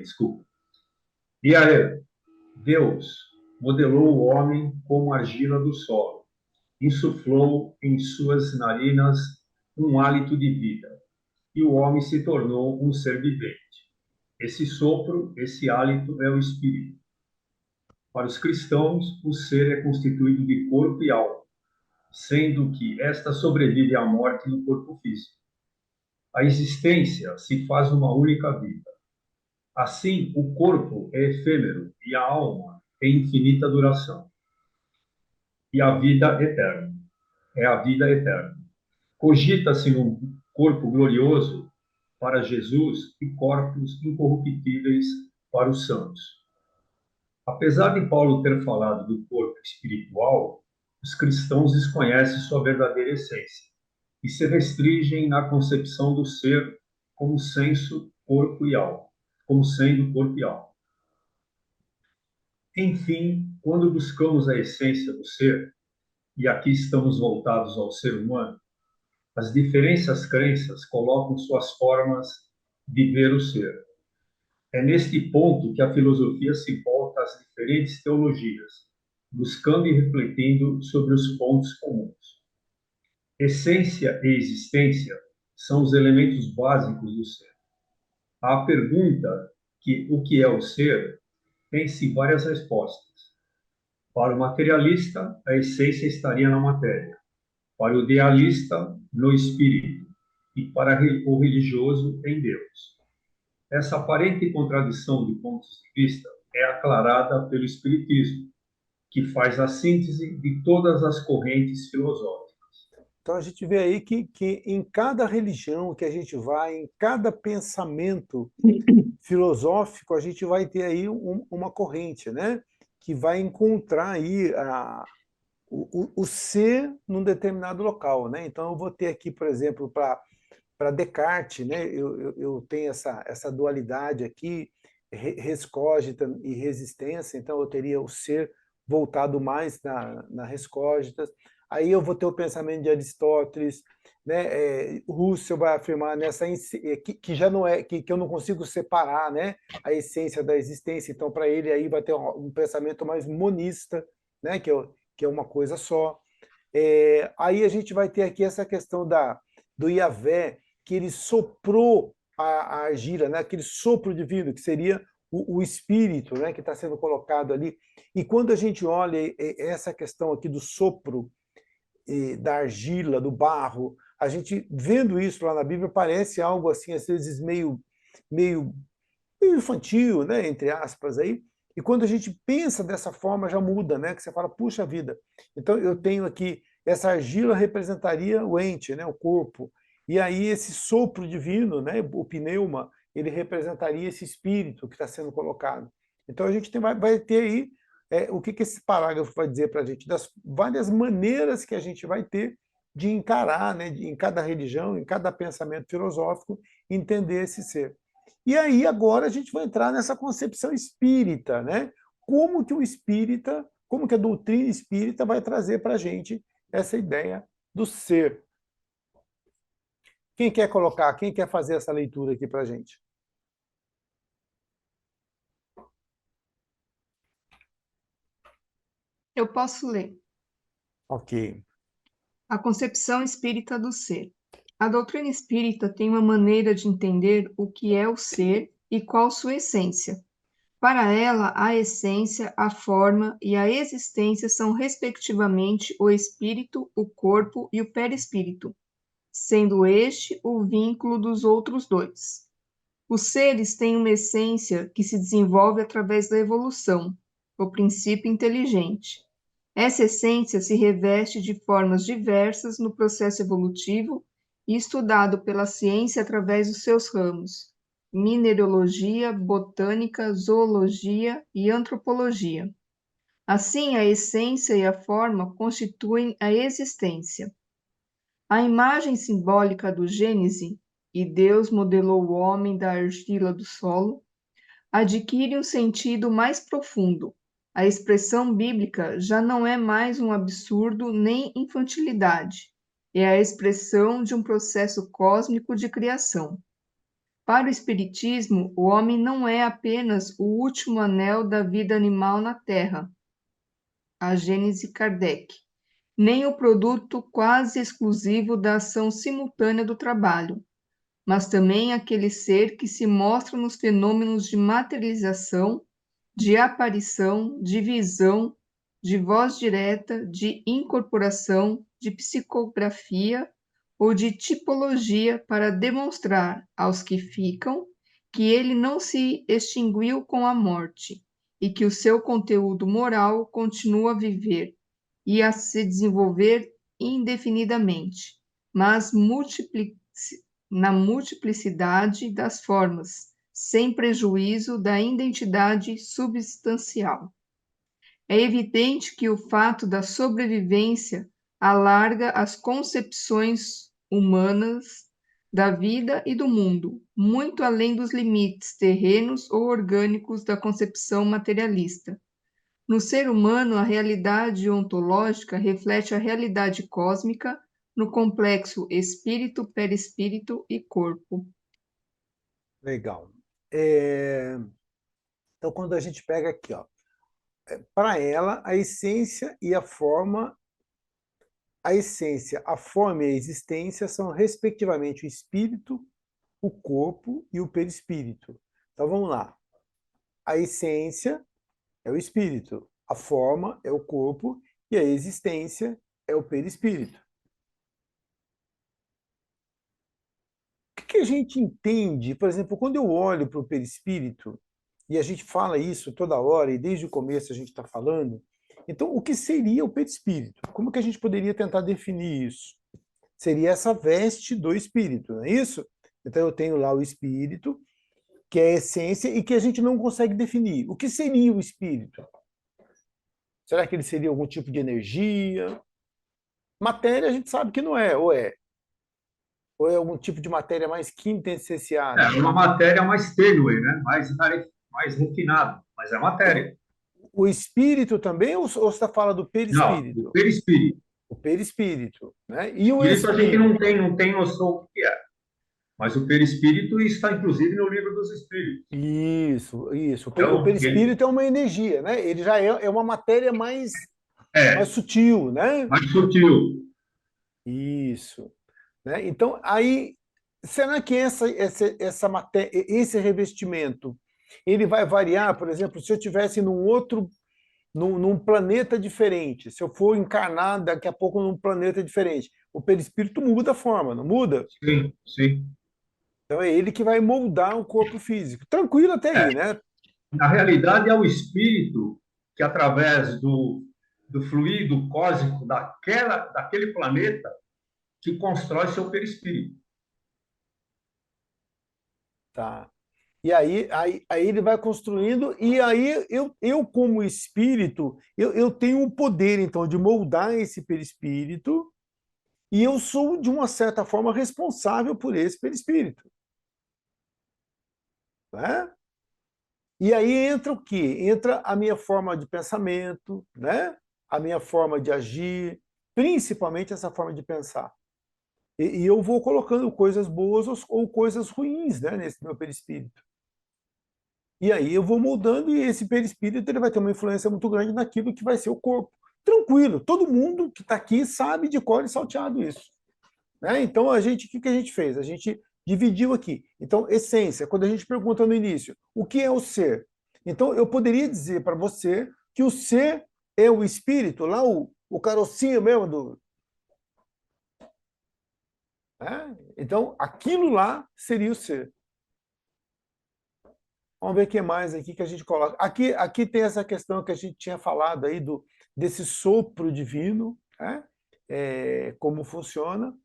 desculpa. Deus modelou o homem como argila do solo, insuflou em suas narinas um hálito de vida, e o homem se tornou um ser vivente. Esse sopro, esse hálito é o espírito. Para os cristãos, o ser é constituído de corpo e alma, sendo que esta sobrevive à morte no corpo físico. A existência se faz uma única vida. Assim, o corpo é efêmero e a alma tem infinita duração. E a vida eterna. É a vida eterna. Cogita-se num corpo glorioso para Jesus e corpos incorruptíveis para os santos. Apesar de Paulo ter falado do corpo espiritual, os cristãos desconhecem sua verdadeira essência e se restringem na concepção do ser como senso, corpo e alma, como sendo corpo e alma. Enfim, quando buscamos a essência do ser, e aqui estamos voltados ao ser humano, as diferentes crenças colocam suas formas de ver o ser. É neste ponto que a filosofia se volta às diferentes teologias, buscando e refletindo sobre os pontos comuns. Essência e existência são os elementos básicos do ser. À pergunta o que é o ser, tem-se várias respostas. Para o materialista, a essência estaria na matéria. Para o idealista, no espírito. E para o religioso, em Deus. Essa aparente contradição de pontos de vista é aclarada pelo Espiritismo, que faz a síntese de todas as correntes filosóficas.
Então a gente vê aí que em cada religião que a gente vai, em cada pensamento filosófico, a gente vai ter aí uma corrente, né? Que vai encontrar aí o ser num determinado local, né? Então eu vou ter aqui, por exemplo, para Descartes, né? Eu tenho essa dualidade aqui, res cogita e resistência, então eu teria o ser voltado mais na res cogita. Aí eu vou ter o pensamento de Aristóteles, né? Russell vai afirmar nessa que já não é que eu não consigo separar, né? A essência da existência. Então para ele aí vai ter um pensamento mais monista, né? Que é uma coisa só. Aí a gente vai ter aqui essa questão do Iavé, que ele soprou a argila, né? Aquele sopro divino, que seria o espírito, né? Que está sendo colocado ali. E quando a gente olha essa questão aqui do sopro, da argila, do barro, a gente vendo isso lá na Bíblia parece algo assim, às vezes meio infantil, né? Entre aspas aí. E quando a gente pensa dessa forma, já muda, né? Que você fala, puxa vida. Então eu tenho aqui, essa argila representaria o ente, né? O corpo. E aí esse sopro divino, né? O pneuma, ele representaria esse espírito que está sendo colocado. Então a gente vai ter aí o que esse parágrafo vai dizer para a gente, das várias maneiras que a gente vai ter de encarar, né? Em cada religião, em cada pensamento filosófico, entender esse ser. E aí agora a gente vai entrar nessa concepção espírita, né? Como que a doutrina espírita vai trazer para a gente essa ideia do ser. Quem quer colocar, quem quer fazer essa leitura aqui para a gente?
Eu posso ler.
Ok.
A concepção espírita do ser. A doutrina espírita tem uma maneira de entender o que é o ser e qual sua essência. Para ela, a essência, a forma e a existência são, respectivamente, o espírito, o corpo e o perispírito, sendo este o vínculo dos outros dois. Os seres têm uma essência que se desenvolve através da evolução, o princípio inteligente. Essa essência se reveste de formas diversas no processo evolutivo e estudado pela ciência através dos seus ramos: mineralogia, botânica, zoologia e antropologia. Assim, a essência e a forma constituem a existência. A imagem simbólica do Gênese, e Deus modelou o homem da argila do solo, adquire um sentido mais profundo. A expressão bíblica já não é mais um absurdo nem infantilidade, é a expressão de um processo cósmico de criação. Para o Espiritismo, o homem não é apenas o último anel da vida animal na Terra, a Gênese Kardec, nem o produto quase exclusivo da ação simultânea do trabalho, mas também aquele ser que se mostra nos fenômenos de materialização, de aparição, de visão, de voz direta, de incorporação, de psicografia ou de tipologia para demonstrar aos que ficam que ele não se extinguiu com a morte e que o seu conteúdo moral continua a viver e a se desenvolver indefinidamente, mas na multiplicidade das formas, sem prejuízo da identidade substancial. É evidente que o fato da sobrevivência alarga as concepções humanas da vida e do mundo, muito além dos limites terrenos ou orgânicos da concepção materialista. No ser humano, a realidade ontológica reflete a realidade cósmica no complexo espírito, perispírito e corpo.
Legal. Então, quando a gente pega aqui, para ela, a essência e a forma, a essência, a forma e a existência são, respectivamente, o espírito, o corpo e o perispírito. Então, vamos lá. A essência é o espírito, a forma é o corpo e a existência é o perispírito. O que a gente entende, por exemplo, quando eu olho para o perispírito, e a gente fala isso toda hora, e desde o começo a gente está falando, então o que seria o perispírito? Como que a gente poderia tentar definir isso? Seria essa veste do espírito, não é isso? Então eu tenho lá o espírito, que é a essência e que a gente não consegue definir. O que seria o espírito? Será que ele seria algum tipo de energia? Matéria a gente sabe que não é, ou é? Ou é algum tipo de matéria mais quintessenciada?
É uma matéria mais tênue, né? Mais refinada, mas é matéria.
O espírito também, ou você fala do
Não,
perispírito?
o perispírito.
O perispírito, né? E o
Espírito a gente
espírito?
não tem noção do que é. Mas o perispírito está, inclusive, no livro dos Espíritos.
Isso. O
Então,
perispírito é uma energia, né? Ele já é uma matéria mais sutil, né?
mais sutil.
Isso. Né? Então, aí, será que essa matéria, esse revestimento, ele vai variar? Por exemplo, se eu estivesse num planeta diferente, se eu for encarnar daqui a pouco num planeta diferente, o perispírito muda a forma, não muda?
Sim, sim.
Então é ele que vai moldar o corpo físico. Tranquilo até aí, né?
Na realidade, é o espírito que, através do fluido cósmico daquele planeta, que constrói seu perispírito.
Tá. E aí ele vai construindo, e aí eu como espírito, eu tenho o poder, então, de moldar esse perispírito, e eu sou, de uma certa forma, responsável por esse perispírito. Né? E aí entra o quê? Entra a minha forma de pensamento, né? A minha forma de agir, principalmente essa forma de pensar. E eu vou colocando coisas boas ou coisas ruins, né, nesse meu perispírito. E aí eu vou moldando, e esse perispírito ele vai ter uma influência muito grande naquilo que vai ser o corpo. Tranquilo, todo mundo que está aqui sabe de cor e salteado isso. Né? Então, o que a gente fez? A gente dividiu aqui. Então, essência, quando a gente pergunta no início, o que é o ser? Então, eu poderia dizer para você que o ser é o espírito, lá o carocinho mesmo do... Né? Então, aquilo lá seria o ser. Vamos ver o que mais aqui que a gente coloca. Aqui tem essa questão que a gente tinha falado aí desse sopro divino, né? Como funciona.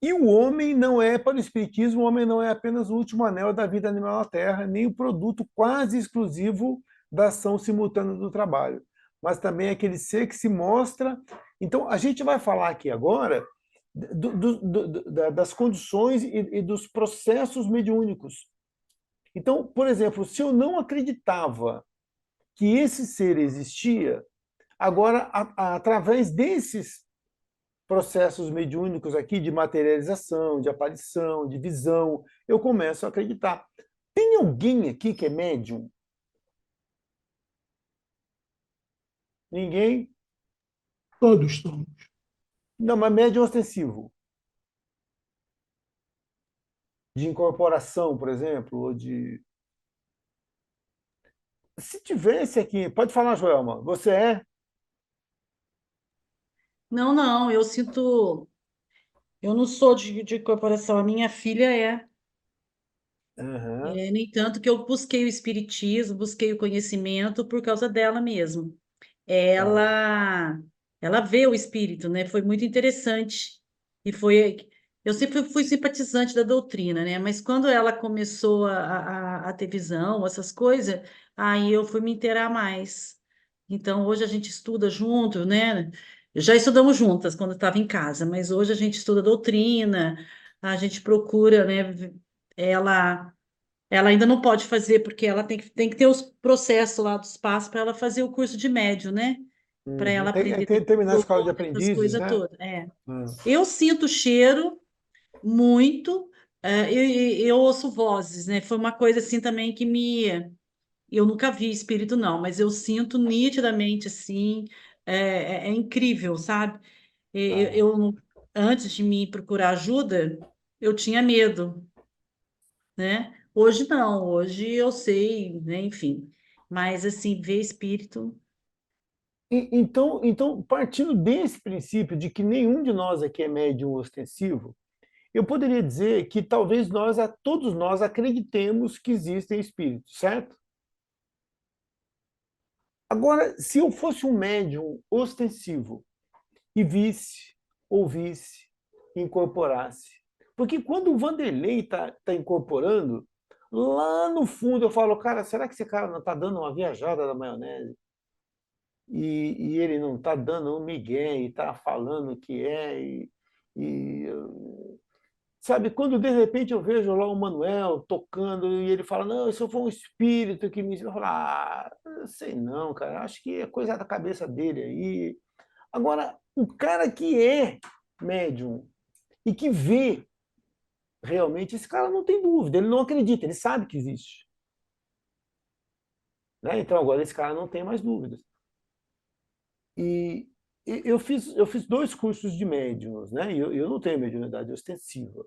E o homem não é, para o Espiritismo, o homem não é apenas o último anel da vida animal na Terra, nem o produto quase exclusivo da ação simultânea do trabalho, mas também aquele ser que se mostra. Então, a gente vai falar aqui agora das condições e dos processos mediúnicos. Então, por exemplo, se eu não acreditava que esse ser existia, agora, através desses processos mediúnicos aqui de materialização, de aparição, de visão, eu começo a acreditar. Tem alguém aqui que é médium? Ninguém?
Todos somos.
Não, mas médium ostensivo. De incorporação, por exemplo, ou de... Se tivesse aqui... Pode falar, Joelma. Você é?
Não, não, eu sinto. Eu não sou de corporação, a minha filha é.
Aham.
No entanto, que eu busquei o espiritismo, busquei o conhecimento por causa dela mesmo.
Tá.
Ela vê o espírito, né? Foi muito interessante. E foi. Eu sempre fui simpatizante da doutrina, né? Mas quando ela começou a ter visão, essas coisas, aí eu fui me inteirar mais. Então, hoje a gente estuda junto, né? Já estudamos juntas quando estava em casa, mas hoje a gente estuda doutrina, a gente procura, né? Ela. Ela ainda não pode fazer, porque ela tem que ter os processos lá do espaço para ela fazer o curso de médio, né? Para
Uhum.
ela aprender
Tem que terminar a escola de
essas
aprendizes,
coisas
né?
todas. É.
Hum.
Eu sinto cheiro muito, eu ouço vozes, né? Foi uma coisa assim também que me. Eu nunca vi espírito, não, mas eu sinto nitidamente assim, é incrível, sabe?
Tá.
Antes de me procurar ajuda, eu tinha medo, né? Hoje não, hoje eu sei, né? Enfim, mas assim, ver espírito,
Então, partindo desse princípio de que nenhum de nós aqui é médium ostensivo, eu poderia dizer que talvez todos nós acreditemos que existem espíritos, certo? Agora, se eu fosse um médium ostensivo e visse, ouvisse, incorporasse, porque quando o Vanderlei tá incorporando, lá no fundo eu falo, cara, será que esse cara não está dando uma viajada da maionese? E ele não está dando um migué e está falando que é. E, sabe, quando de repente eu vejo lá o Manuel tocando e ele fala, não, isso foi um espírito que me... Eu falo, sei não, cara, acho que é coisa da cabeça dele aí. Agora, o cara que é médium e que vê realmente, esse cara não tem dúvida, ele não acredita, ele sabe que existe. Né? Então agora esse cara não tem mais dúvidas. E eu fiz 2 cursos de médiums, né? E eu não tenho mediunidade ostensiva.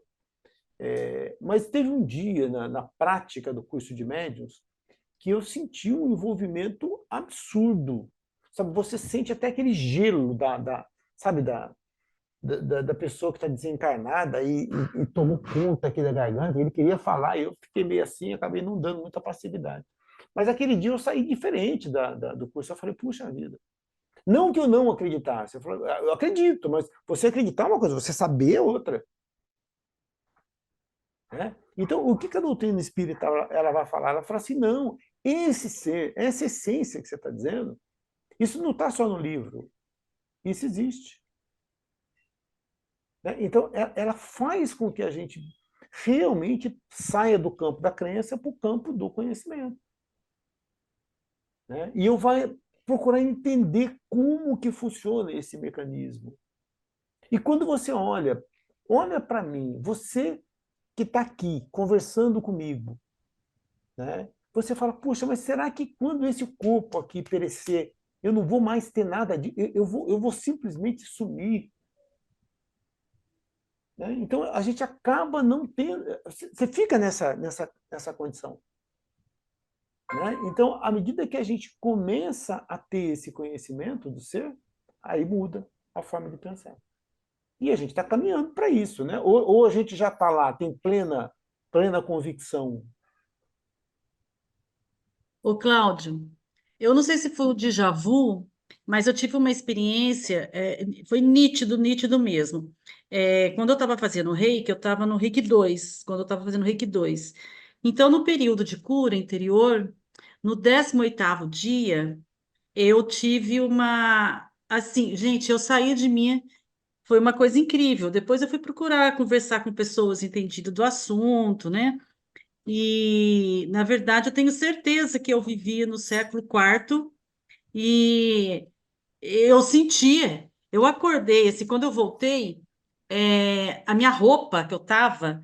Mas teve um dia na prática do curso de médiums que eu senti um envolvimento absurdo. Sabe, você sente até aquele gelo sabe, da pessoa que está desencarnada e tomou conta aqui da garganta. Ele queria falar, e eu fiquei meio assim, acabei não dando muita passividade. Mas aquele dia eu saí diferente do curso. Eu falei, puxa vida. Não que eu não acreditasse. Eu acredito, mas você acreditar é uma coisa, você saber é outra. Né? Então, o que a doutrina espírita ela vai falar? Ela fala assim, não, esse ser, essa essência que você está dizendo, isso não está só no livro, isso existe. Né? Então, ela faz com que a gente realmente saia do campo da crença para o campo do conhecimento. Né? E eu vai procurar entender como que funciona esse mecanismo. E quando você olha para mim, você que está aqui conversando comigo, né? Você fala, puxa, mas será que quando esse corpo aqui perecer, eu não vou mais ter nada de, eu vou simplesmente sumir, né? Então a gente acaba não tendo, você fica nessa condição, né? Então, à medida que a gente começa a ter esse conhecimento do ser, aí muda a forma de pensar. E a gente está caminhando para isso, né? Ou a gente já está lá, tem plena convicção
Ô, Cláudio, eu não sei se foi o déjà vu, mas eu tive uma experiência, foi nítido, nítido mesmo. Quando eu estava fazendo Reiki, eu estava no Reiki 2, quando eu estava fazendo Reiki 2. Então, no período de cura interior, no 18º dia, eu tive uma, assim, gente, eu saí de mim, foi uma coisa incrível. Depois eu fui procurar conversar com pessoas entendidas do assunto, né? E, na verdade, eu tenho certeza que eu vivia no século IV e eu sentia, eu acordei, assim, quando eu voltei, a minha roupa que eu estava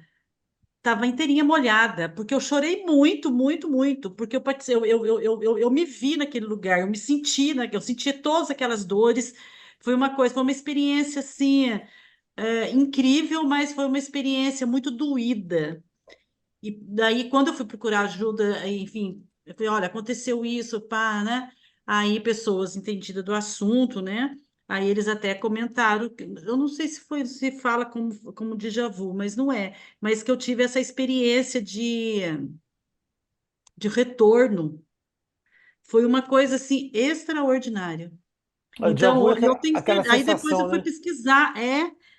inteirinha molhada, porque eu chorei muito, muito, muito, porque eu me vi naquele lugar, eu me senti, eu senti todas aquelas dores. Foi uma coisa, foi uma experiência, assim, incrível, mas foi uma experiência muito doída. E daí, quando eu fui procurar ajuda, aí, enfim, eu falei, olha, aconteceu isso, pá, né? Aí, pessoas entendidas do assunto, né? Aí eles até comentaram, eu não sei se fala como déjà vu, mas não é. Mas que eu tive essa experiência de retorno. Foi uma coisa, assim, extraordinária.
O déjà vu é
Então, eu tenho
aquela
aí depois eu
sensação,
fui
né?
pesquisar,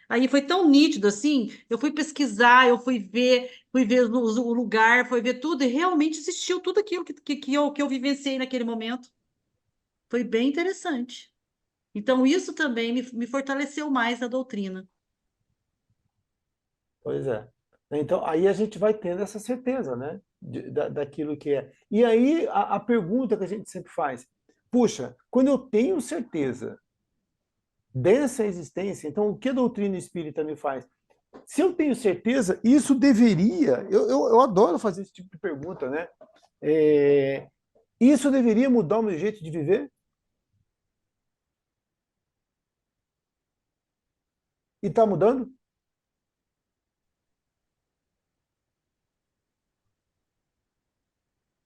aí foi tão nítido assim, eu fui pesquisar, eu fui ver o lugar, fui ver tudo, e realmente existiu tudo aquilo que eu vivenciei naquele momento. Foi bem interessante. Então, isso também me fortaleceu mais na doutrina.
Pois é. Então, aí a gente vai tendo essa certeza, né? Daquilo que é. E aí, a pergunta que a gente sempre faz: puxa, quando eu tenho certeza dessa existência, então o que a doutrina espírita me faz? Se eu tenho certeza, isso deveria. Eu adoro fazer esse tipo de pergunta, né? É, isso deveria mudar o meu jeito de viver? E está mudando?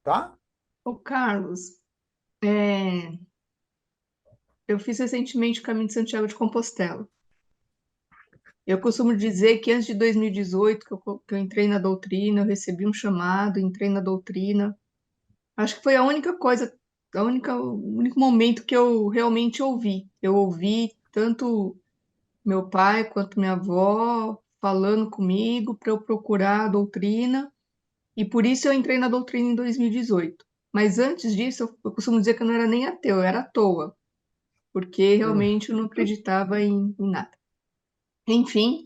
Tá?
Ô, Carlos, é, eu fiz recentemente o Caminho de Santiago de Compostela. Eu costumo dizer que antes de 2018, que eu entrei na doutrina, eu recebi um chamado, entrei na doutrina. Acho que foi a única coisa, o único momento que eu realmente ouvi. Eu ouvi tanto meu pai quanto minha avó falando comigo para eu procurar a doutrina, e por isso eu entrei na doutrina em 2018. Mas antes disso, eu costumo dizer que eu não era nem ateu, eu era à toa, porque
Hum.
realmente eu não acreditava em nada. Enfim,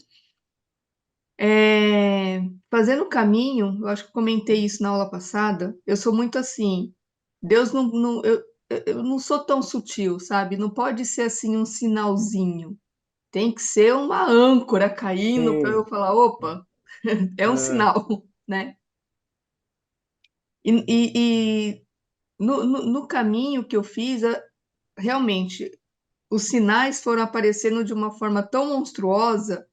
é, fazendo o caminho, eu acho que eu comentei isso na aula passada, eu sou muito assim, Deus eu não sou tão sutil, sabe? Não pode ser assim um sinalzinho. Tem que ser uma âncora caindo para eu
Sim.
falar, opa, é um
É,
sinal, né? E no caminho que eu fiz, realmente, os sinais foram aparecendo de uma forma tão monstruosa,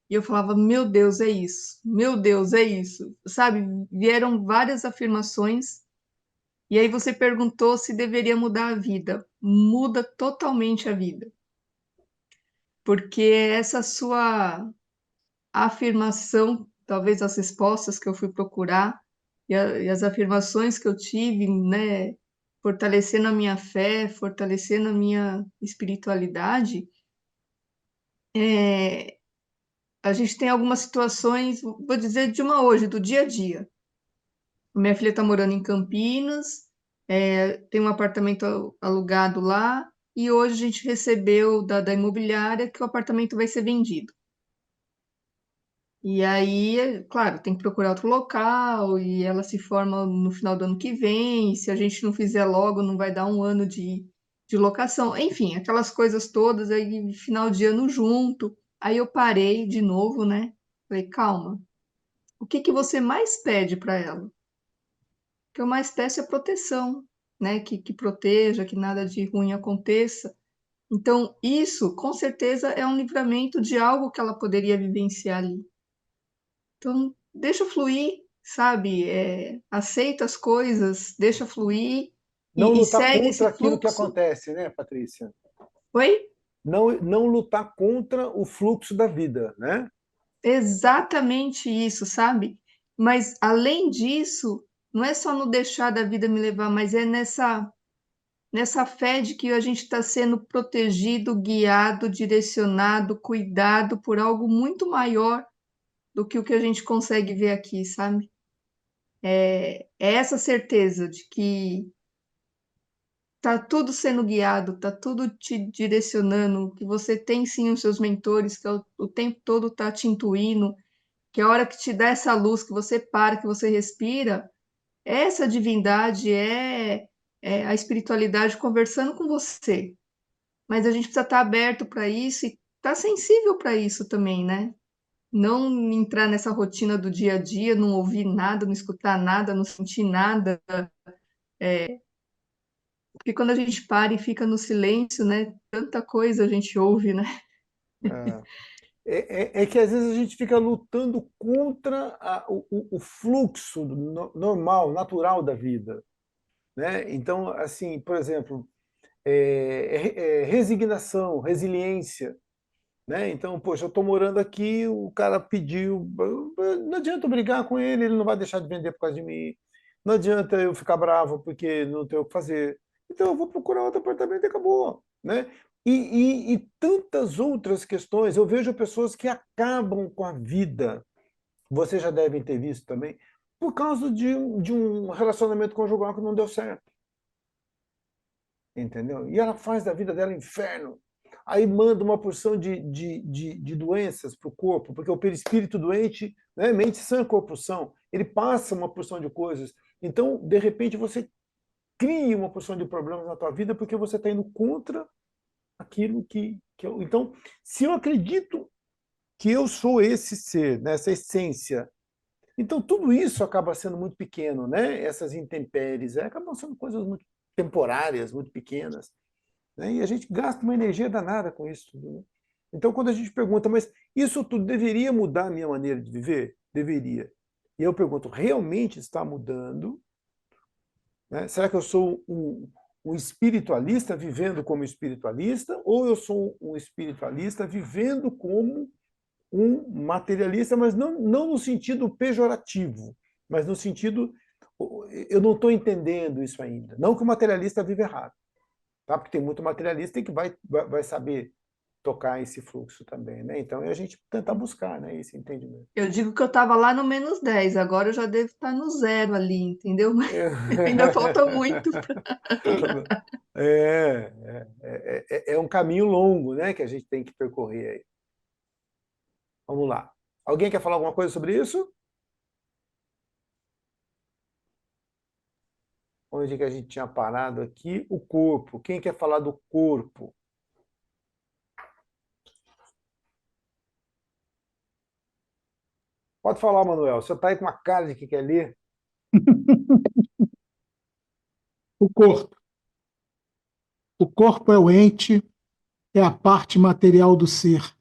e eu falava, meu Deus, é isso, meu Deus, é isso, sabe? Vieram várias afirmações, e aí você perguntou se deveria mudar a vida. Muda totalmente a vida, porque essa sua a afirmação, talvez as respostas que eu fui procurar e as afirmações que eu tive, né, fortalecendo a minha fé, fortalecendo a minha espiritualidade, é, a gente tem algumas situações, vou dizer de uma hoje, do dia a dia. Minha filha está morando em Campinas, tem um apartamento alugado lá, e hoje a gente recebeu da imobiliária que o apartamento vai ser vendido. E aí, claro, tem que procurar outro local, e ela se forma no final do ano que vem, e se a gente não fizer logo, não vai dar um ano de locação. Enfim, aquelas coisas todas, aí final de ano junto. Aí eu parei de novo, né? Falei, calma, o que que você mais pede para ela? O que eu mais peço é proteção, né? Que proteja, que nada de ruim aconteça. Então, isso, com certeza, é um livramento de algo que ela poderia vivenciar ali. Então, deixa fluir, sabe? Aceita as coisas, deixa fluir
não
e
lutar
segue
contra
esse
aquilo que
fluxo.
acontece, né, Patrícia?
Oi?
Não lutar contra o fluxo da vida, né?
Exatamente isso, sabe? Mas, além disso, não é só no deixar da vida me levar, mas é nessa fé de que a gente está sendo protegido, guiado, direcionado, cuidado por algo muito maior do que o que a gente consegue ver aqui, sabe? É essa certeza de que tá tudo sendo guiado, tá tudo te direcionando, que você tem sim os seus mentores, que o tempo todo tá te intuindo, que a hora que te dá essa luz, que você para, que você respira, essa divindade é a espiritualidade conversando com você. Mas a gente precisa estar aberto para isso e estar sensível para isso também, né? Não entrar nessa rotina do dia a dia, não ouvir nada, não escutar nada, não sentir nada. Porque quando a gente para e fica no silêncio, né? Tanta coisa a gente ouve, né?
É que às vezes a gente fica lutando contra o fluxo normal, natural da vida, né? Então, assim, por exemplo, resignação, resiliência, né? Então, poxa, eu estou morando aqui, o cara pediu, não adianta eu brigar com ele, ele não vai deixar de vender por causa de mim. Não adianta eu ficar bravo porque não tenho o que fazer. Então eu vou procurar outro apartamento e acabou, né? E tantas outras questões. Eu vejo pessoas que acabam com a vida, vocês já devem ter visto também, por causa de um relacionamento conjugal que não deu certo. Entendeu? E ela faz da vida dela inferno. Aí manda uma porção de doenças para o corpo, porque o perispírito doente, né, mente sã, corpo são, ele passa uma porção de coisas. Então, de repente, você cria uma porção de problemas na tua vida porque você está indo contra aquilo que eu... Então, se eu acredito que eu sou esse ser, né, essa essência, então tudo isso acaba sendo muito pequeno, né? Essas intempéries, acabam sendo coisas muito temporárias, muito pequenas, né? E a gente gasta uma energia danada com isso, né? Então, quando a gente pergunta, mas isso tudo deveria mudar a minha maneira de viver? Deveria. E eu pergunto, realmente está mudando? Né? Será que eu sou um espiritualista vivendo como espiritualista, ou eu sou um espiritualista vivendo como um materialista, mas não no sentido pejorativo, mas no sentido, eu não estou entendendo isso ainda. Não que o materialista vive errado, tá? Porque tem muito materialista que vai saber tocar esse fluxo também, né? Então é a gente tentar buscar, né, esse entendimento.
Eu digo que eu estava lá no -10, agora eu já devo estar no 0 ali, entendeu? Mas ainda falta muito.
É um caminho longo, né, que a gente tem que percorrer aí. Vamos lá. Alguém quer falar alguma coisa sobre isso? Onde que a gente tinha parado aqui? O corpo. Quem quer falar do corpo? Pode falar, Manuel. Você está aí com uma cara de que quer ler?
O corpo. O corpo é o ente, é a parte material do ser.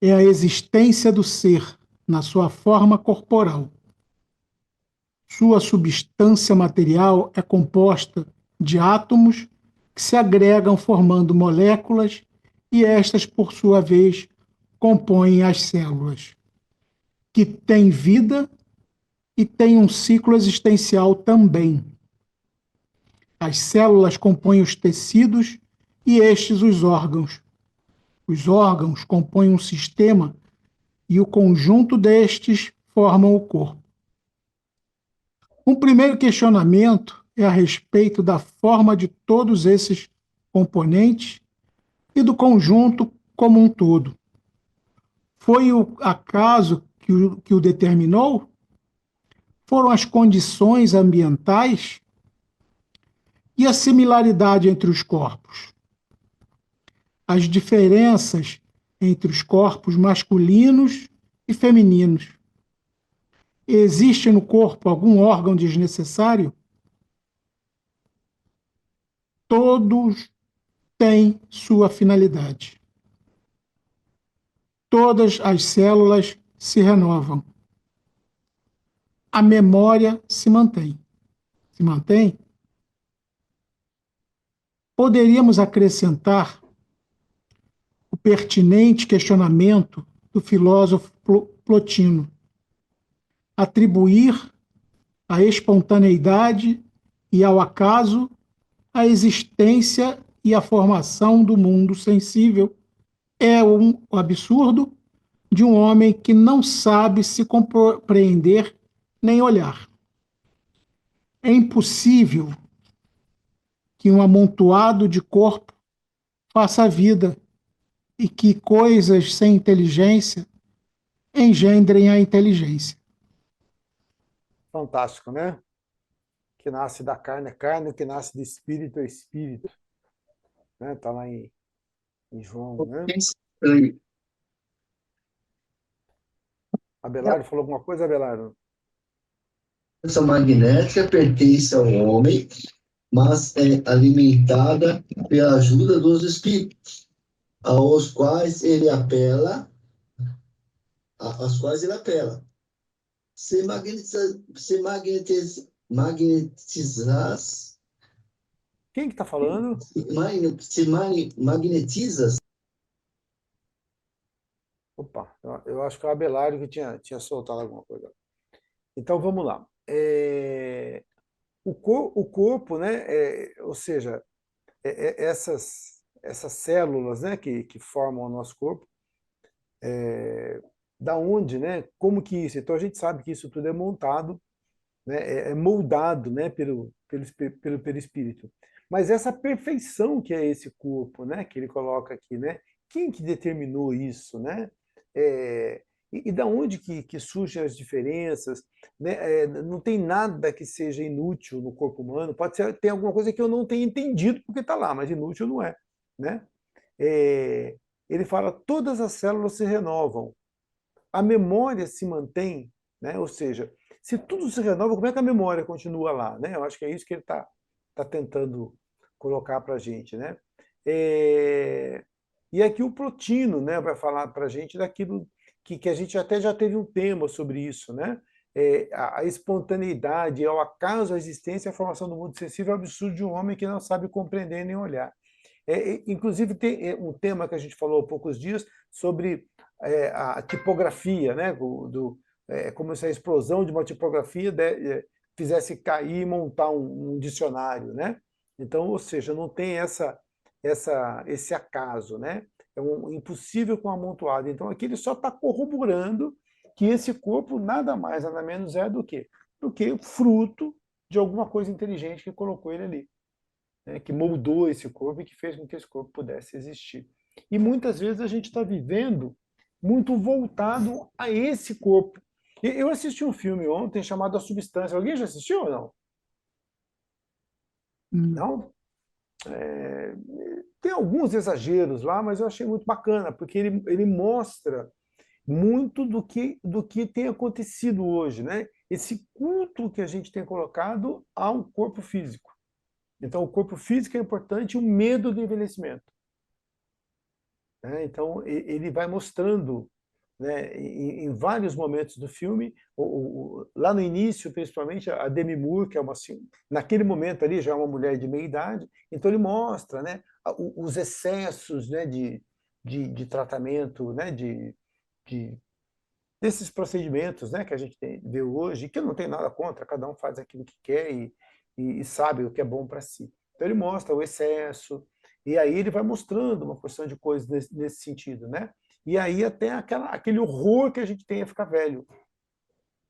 É a existência do ser na sua forma corporal. Sua substância material é composta de átomos que se agregam formando moléculas e estas, por sua vez, compõem as células, que têm vida e têm um ciclo existencial também. As células compõem os tecidos e estes os órgãos. Os órgãos compõem um sistema e o conjunto destes formam o corpo. Um primeiro questionamento é a respeito da forma de todos esses componentes e do conjunto como um todo. Foi o acaso que o determinou? Foram as condições ambientais e a similaridade entre os corpos? As diferenças entre os corpos masculinos e femininos? Existe no corpo algum órgão desnecessário? Todos têm sua finalidade. Todas as células se renovam. A memória se mantém. Se mantém? Poderíamos acrescentar o pertinente questionamento do filósofo Plotino. Atribuir à espontaneidade e ao acaso, a existência e a formação do mundo sensível é o absurdo de um homem que não sabe se compreender nem olhar. É impossível que um amontoado de corpo faça a vida e que coisas sem inteligência engendrem a inteligência.
Fantástico, né? O que nasce da carne é carne, o que nasce do espírito é espírito. Né? Tá lá em João, né? Abelardo falou alguma coisa, Abelardo?
A força magnética pertence ao homem, mas é alimentada pela ajuda dos espíritos, aos quais ele apela, aos quais ele apela. Se magnetizas,
Quem que está falando?
se magnetizas.
Opa, eu acho que é o Abelardo que tinha soltado alguma coisa. Então vamos lá. O corpo, né? Ou seja, essas células, né, que formam o nosso corpo, da onde, né? Como que isso? Então a gente sabe que isso tudo é montado, né, é moldado, né, pelo perispírito. Mas essa perfeição que é esse corpo, né, que ele coloca aqui, né? Quem que determinou isso, né? É, e da onde que surgem as diferenças? Né? Não tem nada que seja inútil no corpo humano. Pode ser tem alguma coisa que eu não tenha entendido porque está lá, mas inútil não é, né? É, ele fala todas as células se renovam, a memória se mantém, né? Ou seja, se tudo se renova, como é que a memória continua lá? Né? Eu acho que é isso que ele tá tentando colocar para a gente. Né? É, e aqui o Plotino, né, vai falar para a gente daquilo que a gente até já teve um tema sobre isso. Né? A espontaneidade, ao acaso, a existência e a formação do mundo sensível é o absurdo de um homem que não sabe compreender nem olhar. Inclusive, tem um tema que a gente falou há poucos dias sobre a tipografia, né? Como se a explosão de uma tipografia fizesse cair e montar um dicionário. Né? Então, ou seja, não tem esse acaso. Né? É impossível com amontoado. Então, aqui ele só está corroborando que esse corpo nada mais, nada menos é do que fruto de alguma coisa inteligente que colocou ele ali. Né, que moldou esse corpo e que fez com que esse corpo pudesse existir. E muitas vezes a gente está vivendo muito voltado a esse corpo. Eu assisti um filme ontem chamado A Substância. Alguém já assistiu ou não? Não? Tem alguns exageros lá, mas eu achei muito bacana, porque ele mostra muito do que tem acontecido hoje. Né? Esse culto que a gente tem colocado ao corpo físico. Então, o corpo físico é importante e o medo do envelhecimento. Né? Então, ele vai mostrando, né, em vários momentos do filme, lá no início, principalmente, a Demi Moore, que é naquele momento ali já é uma mulher de meia idade, então ele mostra, né, os excessos, né, de tratamento, né, desses procedimentos, né, que a gente vê hoje, que eu não tenho nada contra, cada um faz aquilo que quer e sabe o que é bom para si. Então ele mostra o excesso, e aí ele vai mostrando uma porção de coisas nesse sentido. Né? E aí até aquele horror que a gente tem a ficar velho.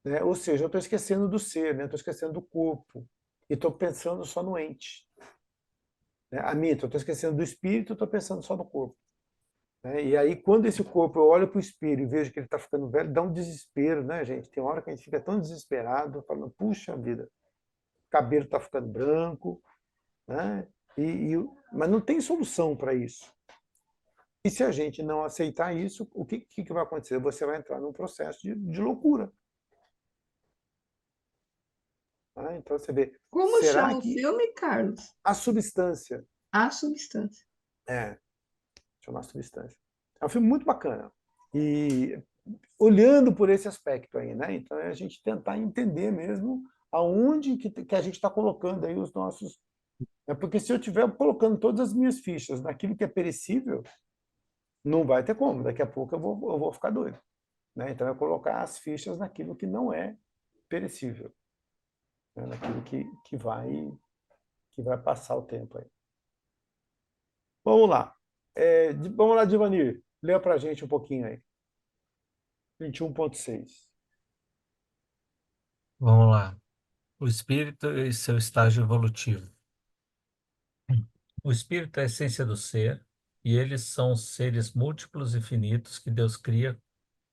Né? Ou seja, eu estou esquecendo do ser, né? Estou esquecendo do corpo, e estou pensando só no ente. Né? Eu estou esquecendo do espírito, estou pensando só no corpo. Né? E aí, quando esse corpo, eu olho para o espelho e vejo que ele está ficando velho, dá um desespero, né, gente? Tem hora que a gente fica tão desesperado, falando, puxa vida, o cabelo está ficando branco, né? Mas não tem solução para isso. E se a gente não aceitar isso, o que vai acontecer? Você vai entrar num processo de loucura. Tá? Então você vê,
Como
será
chama o
que
filme, Carlos?
a substância,
A Substância.
chama a substância. É um filme muito bacana. E olhando por esse aspecto aí, né? Então é a gente tentar entender mesmo aonde que a gente está colocando aí os nossos. Porque se eu estiver colocando todas as minhas fichas naquilo que é perecível, não vai ter como. Daqui a pouco eu vou ficar doido. Né? Então é colocar as fichas naquilo que não é perecível. né? Naquilo que vai passar o tempo aí. Vamos lá. Vamos lá, Divanir. Lê para a gente um pouquinho aí. 21.6.
Vamos lá. O espírito e seu estágio evolutivo. O espírito é a essência do ser, e eles são os seres múltiplos e finitos que Deus cria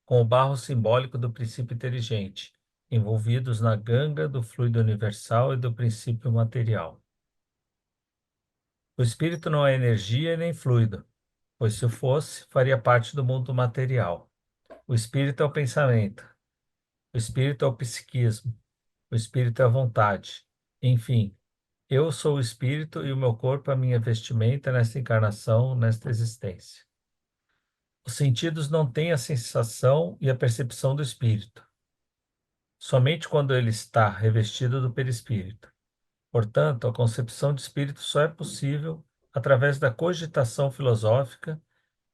com o barro simbólico do princípio inteligente, envolvidos na ganga do fluido universal e do princípio material. O espírito não é energia nem fluido, pois se o fosse, faria parte do mundo material. O espírito é o pensamento, o espírito é o psiquismo, o espírito é a vontade. Enfim, eu sou o espírito e o meu corpo é a minha vestimenta nesta encarnação, nesta existência. Os sentidos não têm a sensação e a percepção do espírito, somente quando ele está revestido do perispírito. Portanto, a concepção de espírito só é possível através da cogitação filosófica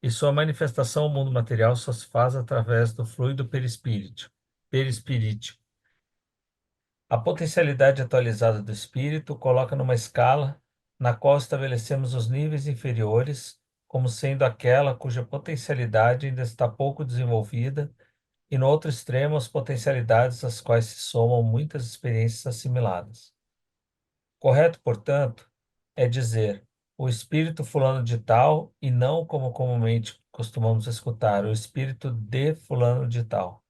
e sua manifestação ao mundo material só se faz através do fluido perispirítico. A potencialidade atualizada do espírito coloca numa escala na qual estabelecemos os níveis inferiores como sendo aquela cuja potencialidade ainda está pouco desenvolvida, e no outro extremo as potencialidades às quais se somam muitas experiências assimiladas. Correto, portanto, é dizer o espírito fulano de tal e não como comumente costumamos escutar, o espírito de fulano de tal.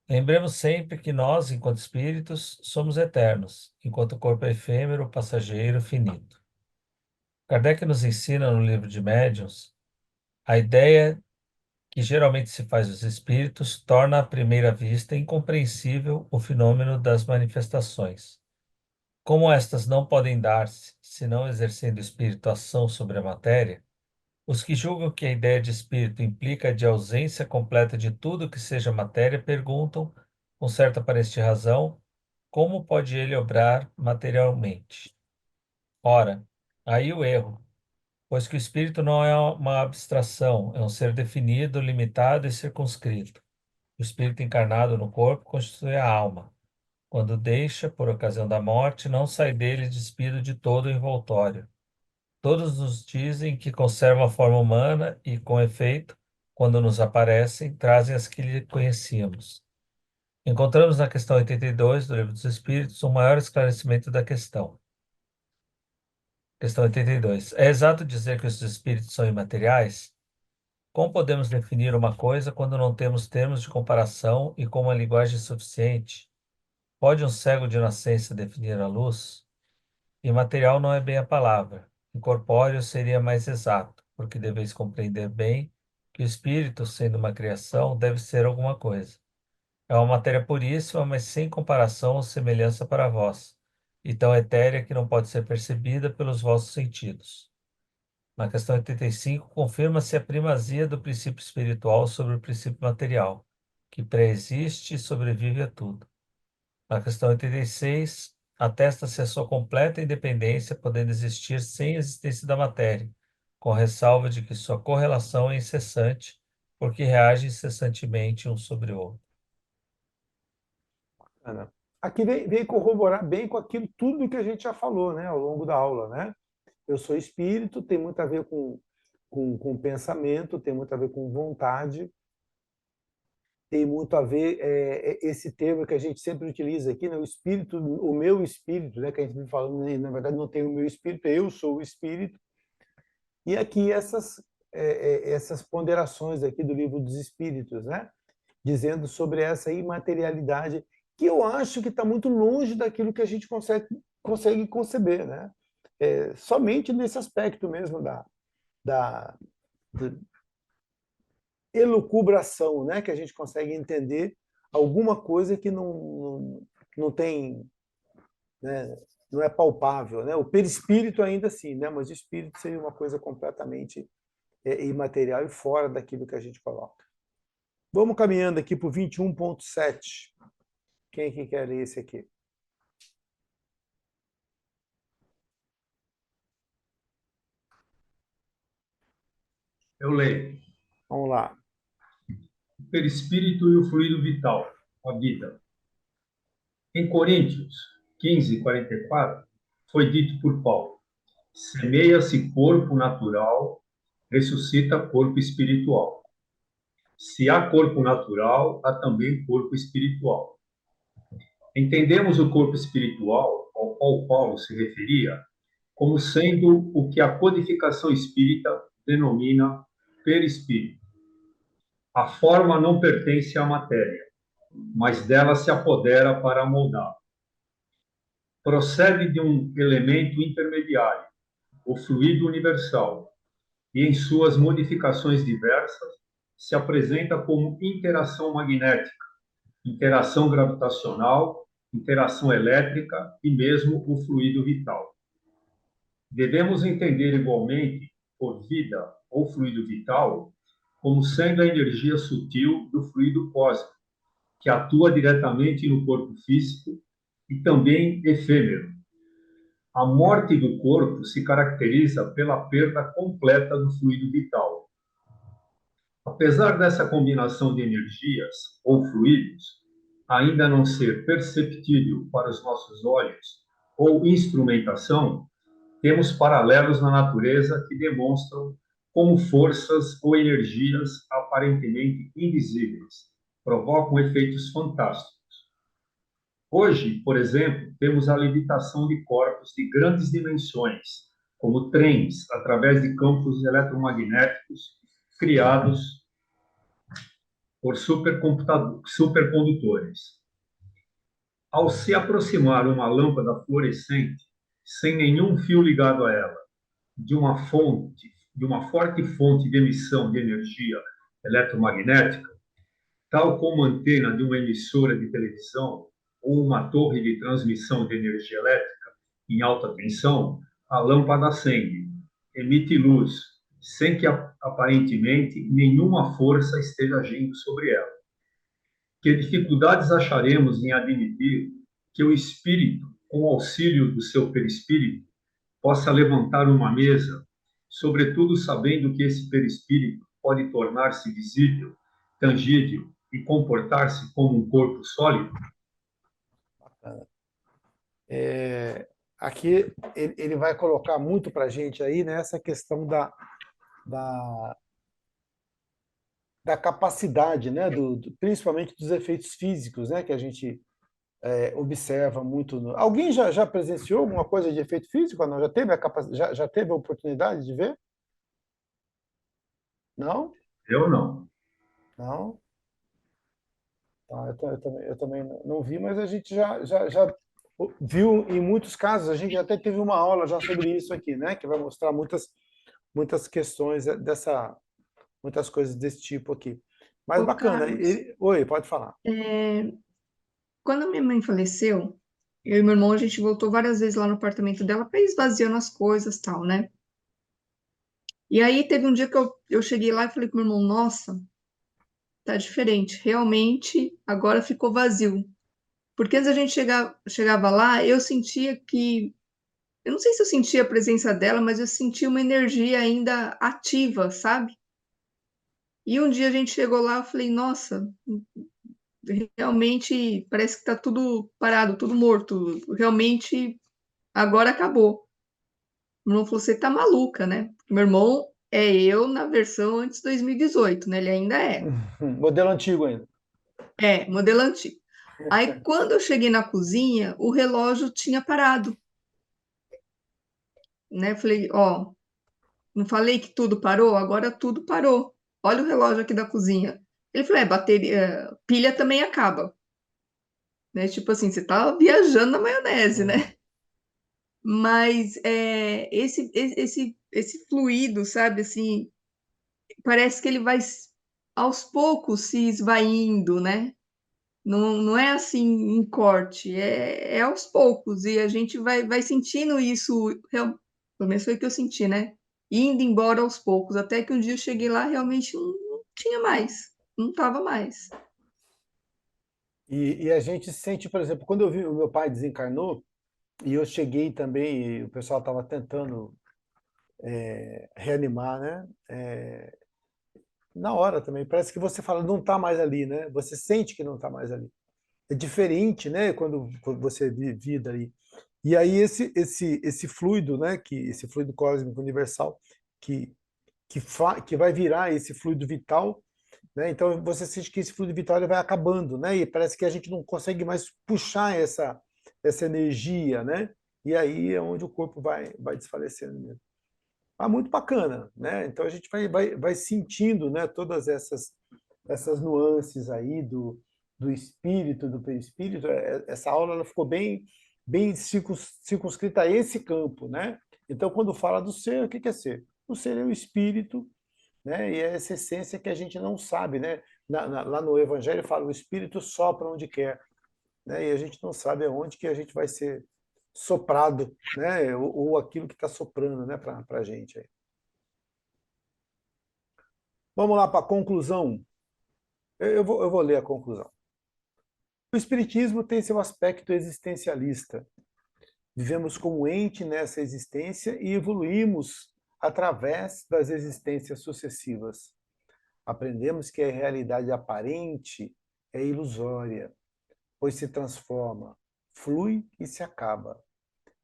Lembremos sempre que nós, enquanto espíritos, somos eternos, enquanto o corpo é efêmero, passageiro, finito. Kardec nos ensina no livro de Médiuns a ideia que geralmente se faz dos espíritos torna à primeira vista incompreensível o fenômeno das manifestações. Como estas não podem dar-se, senão exercendo o espírito ação sobre a matéria, os que julgam que a ideia de espírito implica de ausência completa de tudo que seja matéria perguntam, com certa aparência de razão, como pode ele obrar materialmente? Ora, aí o erro, pois que o espírito não é uma abstração, é um ser definido, limitado e circunscrito. O espírito encarnado no corpo constitui a alma. Quando deixa, por ocasião da morte, não sai dele despido de todo o envoltório. Todos nos dizem que conservam a forma humana e, com efeito, quando nos aparecem, trazem as que lhe conhecíamos. Encontramos na questão 82 do Livro dos Espíritos um maior esclarecimento da questão. Questão 82. É exato dizer que os espíritos são imateriais? Como podemos definir uma coisa quando não temos termos de comparação e com uma linguagem suficiente? Pode um cego de nascença definir a luz? Imaterial não é bem a palavra. Incorpóreo seria mais exato, porque deveis compreender bem que o espírito, sendo uma criação, deve ser alguma coisa. É uma matéria puríssima, mas sem comparação ou semelhança para vós, e tão etérea que não pode ser percebida pelos vossos sentidos. Na questão 85, confirma-se a primazia do princípio espiritual sobre o princípio material, que pré-existe e sobrevive a tudo. Na questão 86, atesta-se a sua completa independência, podendo existir sem a existência da matéria, com ressalva de que sua correlação é incessante, porque reage incessantemente um sobre o outro.
Ana, aqui vem corroborar bem com aquilo tudo que a gente já falou, né, ao longo da aula, né? Eu sou espírito, tem muito a ver com pensamento, tem muito a ver com vontade, tem muito a ver esse termo que a gente sempre utiliza aqui, né, o espírito, o meu espírito, né, que a gente vem falando, né, na verdade não tem o meu espírito, eu sou o espírito. E aqui essas ponderações aqui do Livro dos Espíritos, né, dizendo sobre essa imaterialidade que eu acho que está muito longe daquilo que a gente consegue conceber, né? Somente nesse aspecto mesmo da elucubração, né? Que a gente consegue entender alguma coisa que não tem, né? Não é palpável, né? O perispírito ainda assim, né? Mas o espírito seria uma coisa completamente imaterial e fora daquilo que a gente coloca. Vamos caminhando aqui para o 21.7. Quem que quer ler esse aqui?
Eu leio.
Vamos lá.
O perispírito e o fluido vital, a vida. Em Coríntios, 15:44, foi dito por Paulo: semeia-se corpo natural, ressuscita corpo espiritual. Se há corpo natural, há também corpo espiritual. Entendemos o corpo espiritual, ao qual Paulo se referia, como sendo o que a codificação espírita denomina perispírito. A forma não pertence à matéria, mas dela se apodera para moldá-la. Procede de um elemento intermediário, o fluido universal, e em suas modificações diversas se apresenta como interação magnética, interação gravitacional, interação elétrica e mesmo o fluido vital. Devemos entender igualmente por vida ou fluido vital como sendo a energia sutil do fluido cósmico, que atua diretamente no corpo físico e também efêmero. A morte do corpo se caracteriza pela perda completa do fluido vital. Apesar dessa combinação de energias ou fluidos ainda não ser perceptível para os nossos olhos ou instrumentação, temos paralelos na natureza que demonstram como forças ou energias aparentemente invisíveis provocam efeitos fantásticos. Hoje, por exemplo, temos a levitação de corpos de grandes dimensões, como trens, através de campos eletromagnéticos criados por supercondutores. Ao se aproximar uma lâmpada fluorescente, sem nenhum fio ligado a ela, de uma forte fonte de emissão de energia eletromagnética, tal como a antena de uma emissora de televisão ou uma torre de transmissão de energia elétrica em alta tensão, a lâmpada acende, emite luz, sem que aparentemente nenhuma força esteja agindo sobre ela. Que dificuldades acharemos em admitir que o espírito, com o auxílio do seu perispírito, possa levantar uma mesa, sobretudo sabendo que esse perispírito pode tornar-se visível, tangível e comportar-se como um corpo sólido?
Aqui ele vai colocar muito para a gente aí nessa questão da capacidade, né, principalmente dos efeitos físicos, né, que a gente observa muito. Alguém já presenciou alguma coisa de efeito físico? Não? Já teve a oportunidade de ver? Não?
Eu não.
Não? Tá, eu também não vi, mas a gente já viu em muitos casos, a gente até teve uma aula já sobre isso aqui, né, que vai mostrar muitas questões muitas coisas desse tipo aqui. Mas
Ô,
bacana.
Carlos,
Oi, pode falar.
quando minha mãe faleceu, eu e meu irmão, a gente voltou várias vezes lá no apartamento dela para ir esvaziando as coisas e tal, né? E aí teve um dia que eu cheguei lá e falei pro meu irmão, nossa, tá diferente, realmente agora ficou vazio. Porque antes a gente chegava lá, eu sentia que, eu não sei se eu sentia a presença dela, mas eu sentia uma energia ainda ativa, sabe? E um dia a gente chegou lá, eu falei, nossa, realmente parece que tá tudo parado, tudo morto. Realmente agora acabou. Meu irmão falou, você tá maluca, né? Meu irmão é eu na versão antes de 2018, né? Ele ainda é.
Modelo antigo ainda.
É, modelo antigo. Aí quando eu cheguei na cozinha, o relógio tinha parado, né? Eu falei, ó, não falei que tudo parou? Agora tudo parou. Olha o relógio aqui da cozinha. Ele falou, bateria, pilha também acaba. Né? Tipo assim, você tá viajando na maionese, né? Mas esse fluido, sabe, assim, parece que ele vai aos poucos se esvaindo, né? Não é assim em corte, é aos poucos, e a gente vai sentindo isso, pelo menos foi o que eu senti, né? Indo embora aos poucos, até que um dia eu cheguei lá, realmente não tinha mais, não tava mais.
E a gente sente, por exemplo, quando eu vi o meu pai desencarnou, e eu cheguei também, e o pessoal estava tentando reanimar, né? Na hora também, parece que você fala, não está mais ali, né? Você sente que não está mais ali. é diferente, né? Quando você vive daí. E aí esse fluido, né? Esse fluido cósmico universal que vai virar esse fluido vital, né? Então você sente que esse fluido vital ele vai acabando, né? E parece que a gente não consegue mais puxar essa energia, né? E aí é onde o corpo vai desfalecendo mesmo. Ah, muito bacana, né? Então a gente vai sentindo, né, todas essas nuances aí do espírito, do perispírito. Essa aula ela ficou bem circunscrita a esse campo, né? Então, quando fala do ser, o que é ser? O ser é o espírito, né? E é essa essência que a gente não sabe, né? Lá no Evangelho fala o espírito sopra onde quer, né? E a gente não sabe aonde que a gente vai ser soprado, né? Ou aquilo que está soprando, né? Para a gente aí. Vamos lá para a conclusão. Eu vou ler a conclusão. O Espiritismo tem seu aspecto existencialista. Vivemos como ente nessa existência e evoluímos através das existências sucessivas. Aprendemos que a realidade aparente é ilusória, pois se transforma, flui e se acaba.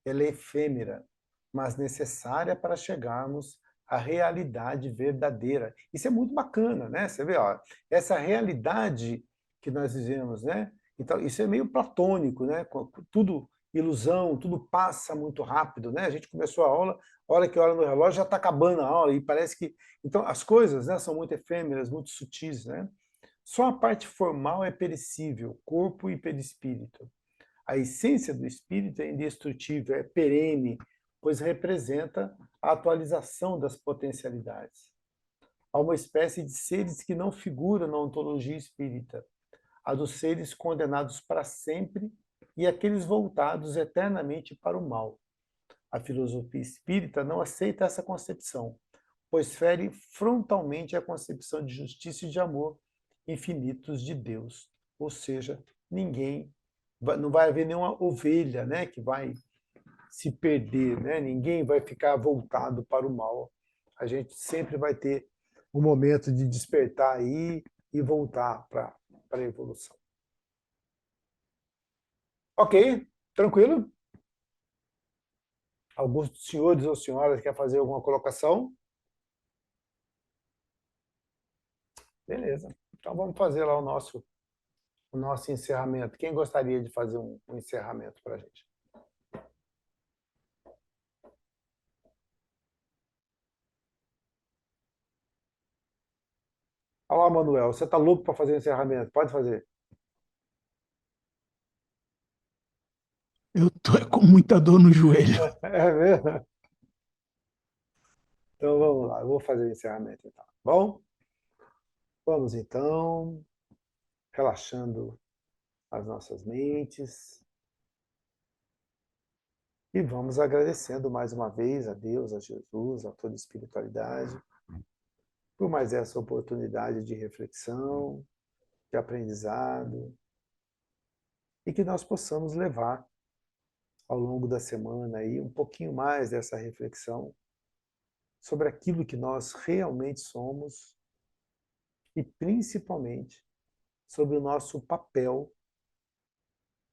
Ela é efêmera, mas necessária para chegarmos à realidade verdadeira. Isso é muito bacana, né? Você vê, ó, essa realidade que nós vivemos, né? Então, isso é meio platônico, né? Tudo ilusão, tudo passa muito rápido, né? A gente começou a aula, hora que olha no relógio já está acabando a aula e parece que... Então, as coisas, né, são muito efêmeras, muito sutis, né? Só a parte formal é perecível, corpo e perispírito. A essência do espírito é indestrutível, é perene, pois representa a atualização das potencialidades. Há uma espécie de seres que não figuram na ontologia espírita, a dos seres condenados para sempre e aqueles voltados eternamente para o mal. A filosofia espírita não aceita essa concepção, pois fere frontalmente a concepção de justiça e de amor infinitos de Deus. Ou seja, não vai haver nenhuma ovelha, né, que vai se perder, né? Ninguém vai ficar voltado para o mal. A gente sempre vai ter um momento de despertar aí e voltar para a evolução. Ok? Tranquilo? Alguns dos senhores ou senhoras querem fazer alguma colocação? Beleza. Então vamos fazer lá o nosso encerramento. Quem gostaria de fazer um encerramento para a gente? Olha lá, Manuel, você está louco para fazer o encerramento? Pode fazer.
Eu estou com muita dor no joelho.
É mesmo? Então vamos lá, eu vou fazer o encerramento então. Bom? Vamos então, relaxando as nossas mentes e vamos agradecendo mais uma vez a Deus, a Jesus, a toda a espiritualidade, por mais essa oportunidade de reflexão, de aprendizado, e que nós possamos levar ao longo da semana aí um pouquinho mais dessa reflexão sobre aquilo que nós realmente somos e principalmente sobre o nosso papel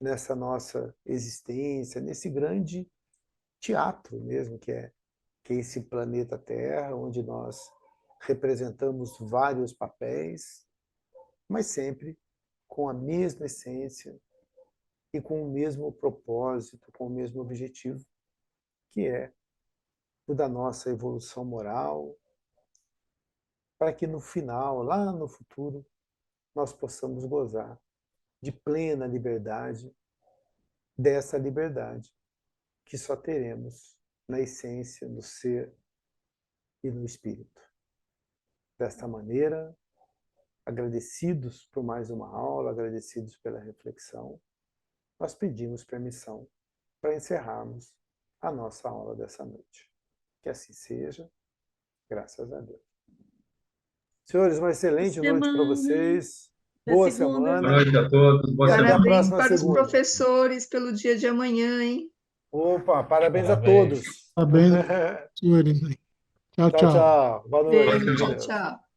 nessa nossa existência, nesse grande teatro mesmo que é esse planeta Terra, onde nós representamos vários papéis, mas sempre com a mesma essência e com o mesmo propósito, com o mesmo objetivo, que é o da nossa evolução moral, para que no final, lá no futuro, nós possamos gozar de plena liberdade, dessa liberdade que só teremos na essência, no ser e no espírito. Desta maneira, agradecidos por mais uma aula, agradecidos pela reflexão, nós pedimos permissão para encerrarmos a nossa aula dessa noite. Que assim seja, graças a Deus. Senhores, uma excelente noite para vocês. Boa semana.
Boa noite a todos. Boa
E até a
semana.
Parabéns
próxima
para os
segunda.
professores pelo dia de amanhã, hein?
Opa, parabéns a
Parabéns.
todos.
Parabéns, senhores. Tchau,
Tchau,
tchau.
tchau. Boa noite.
Beijo,
Deus.
tchau.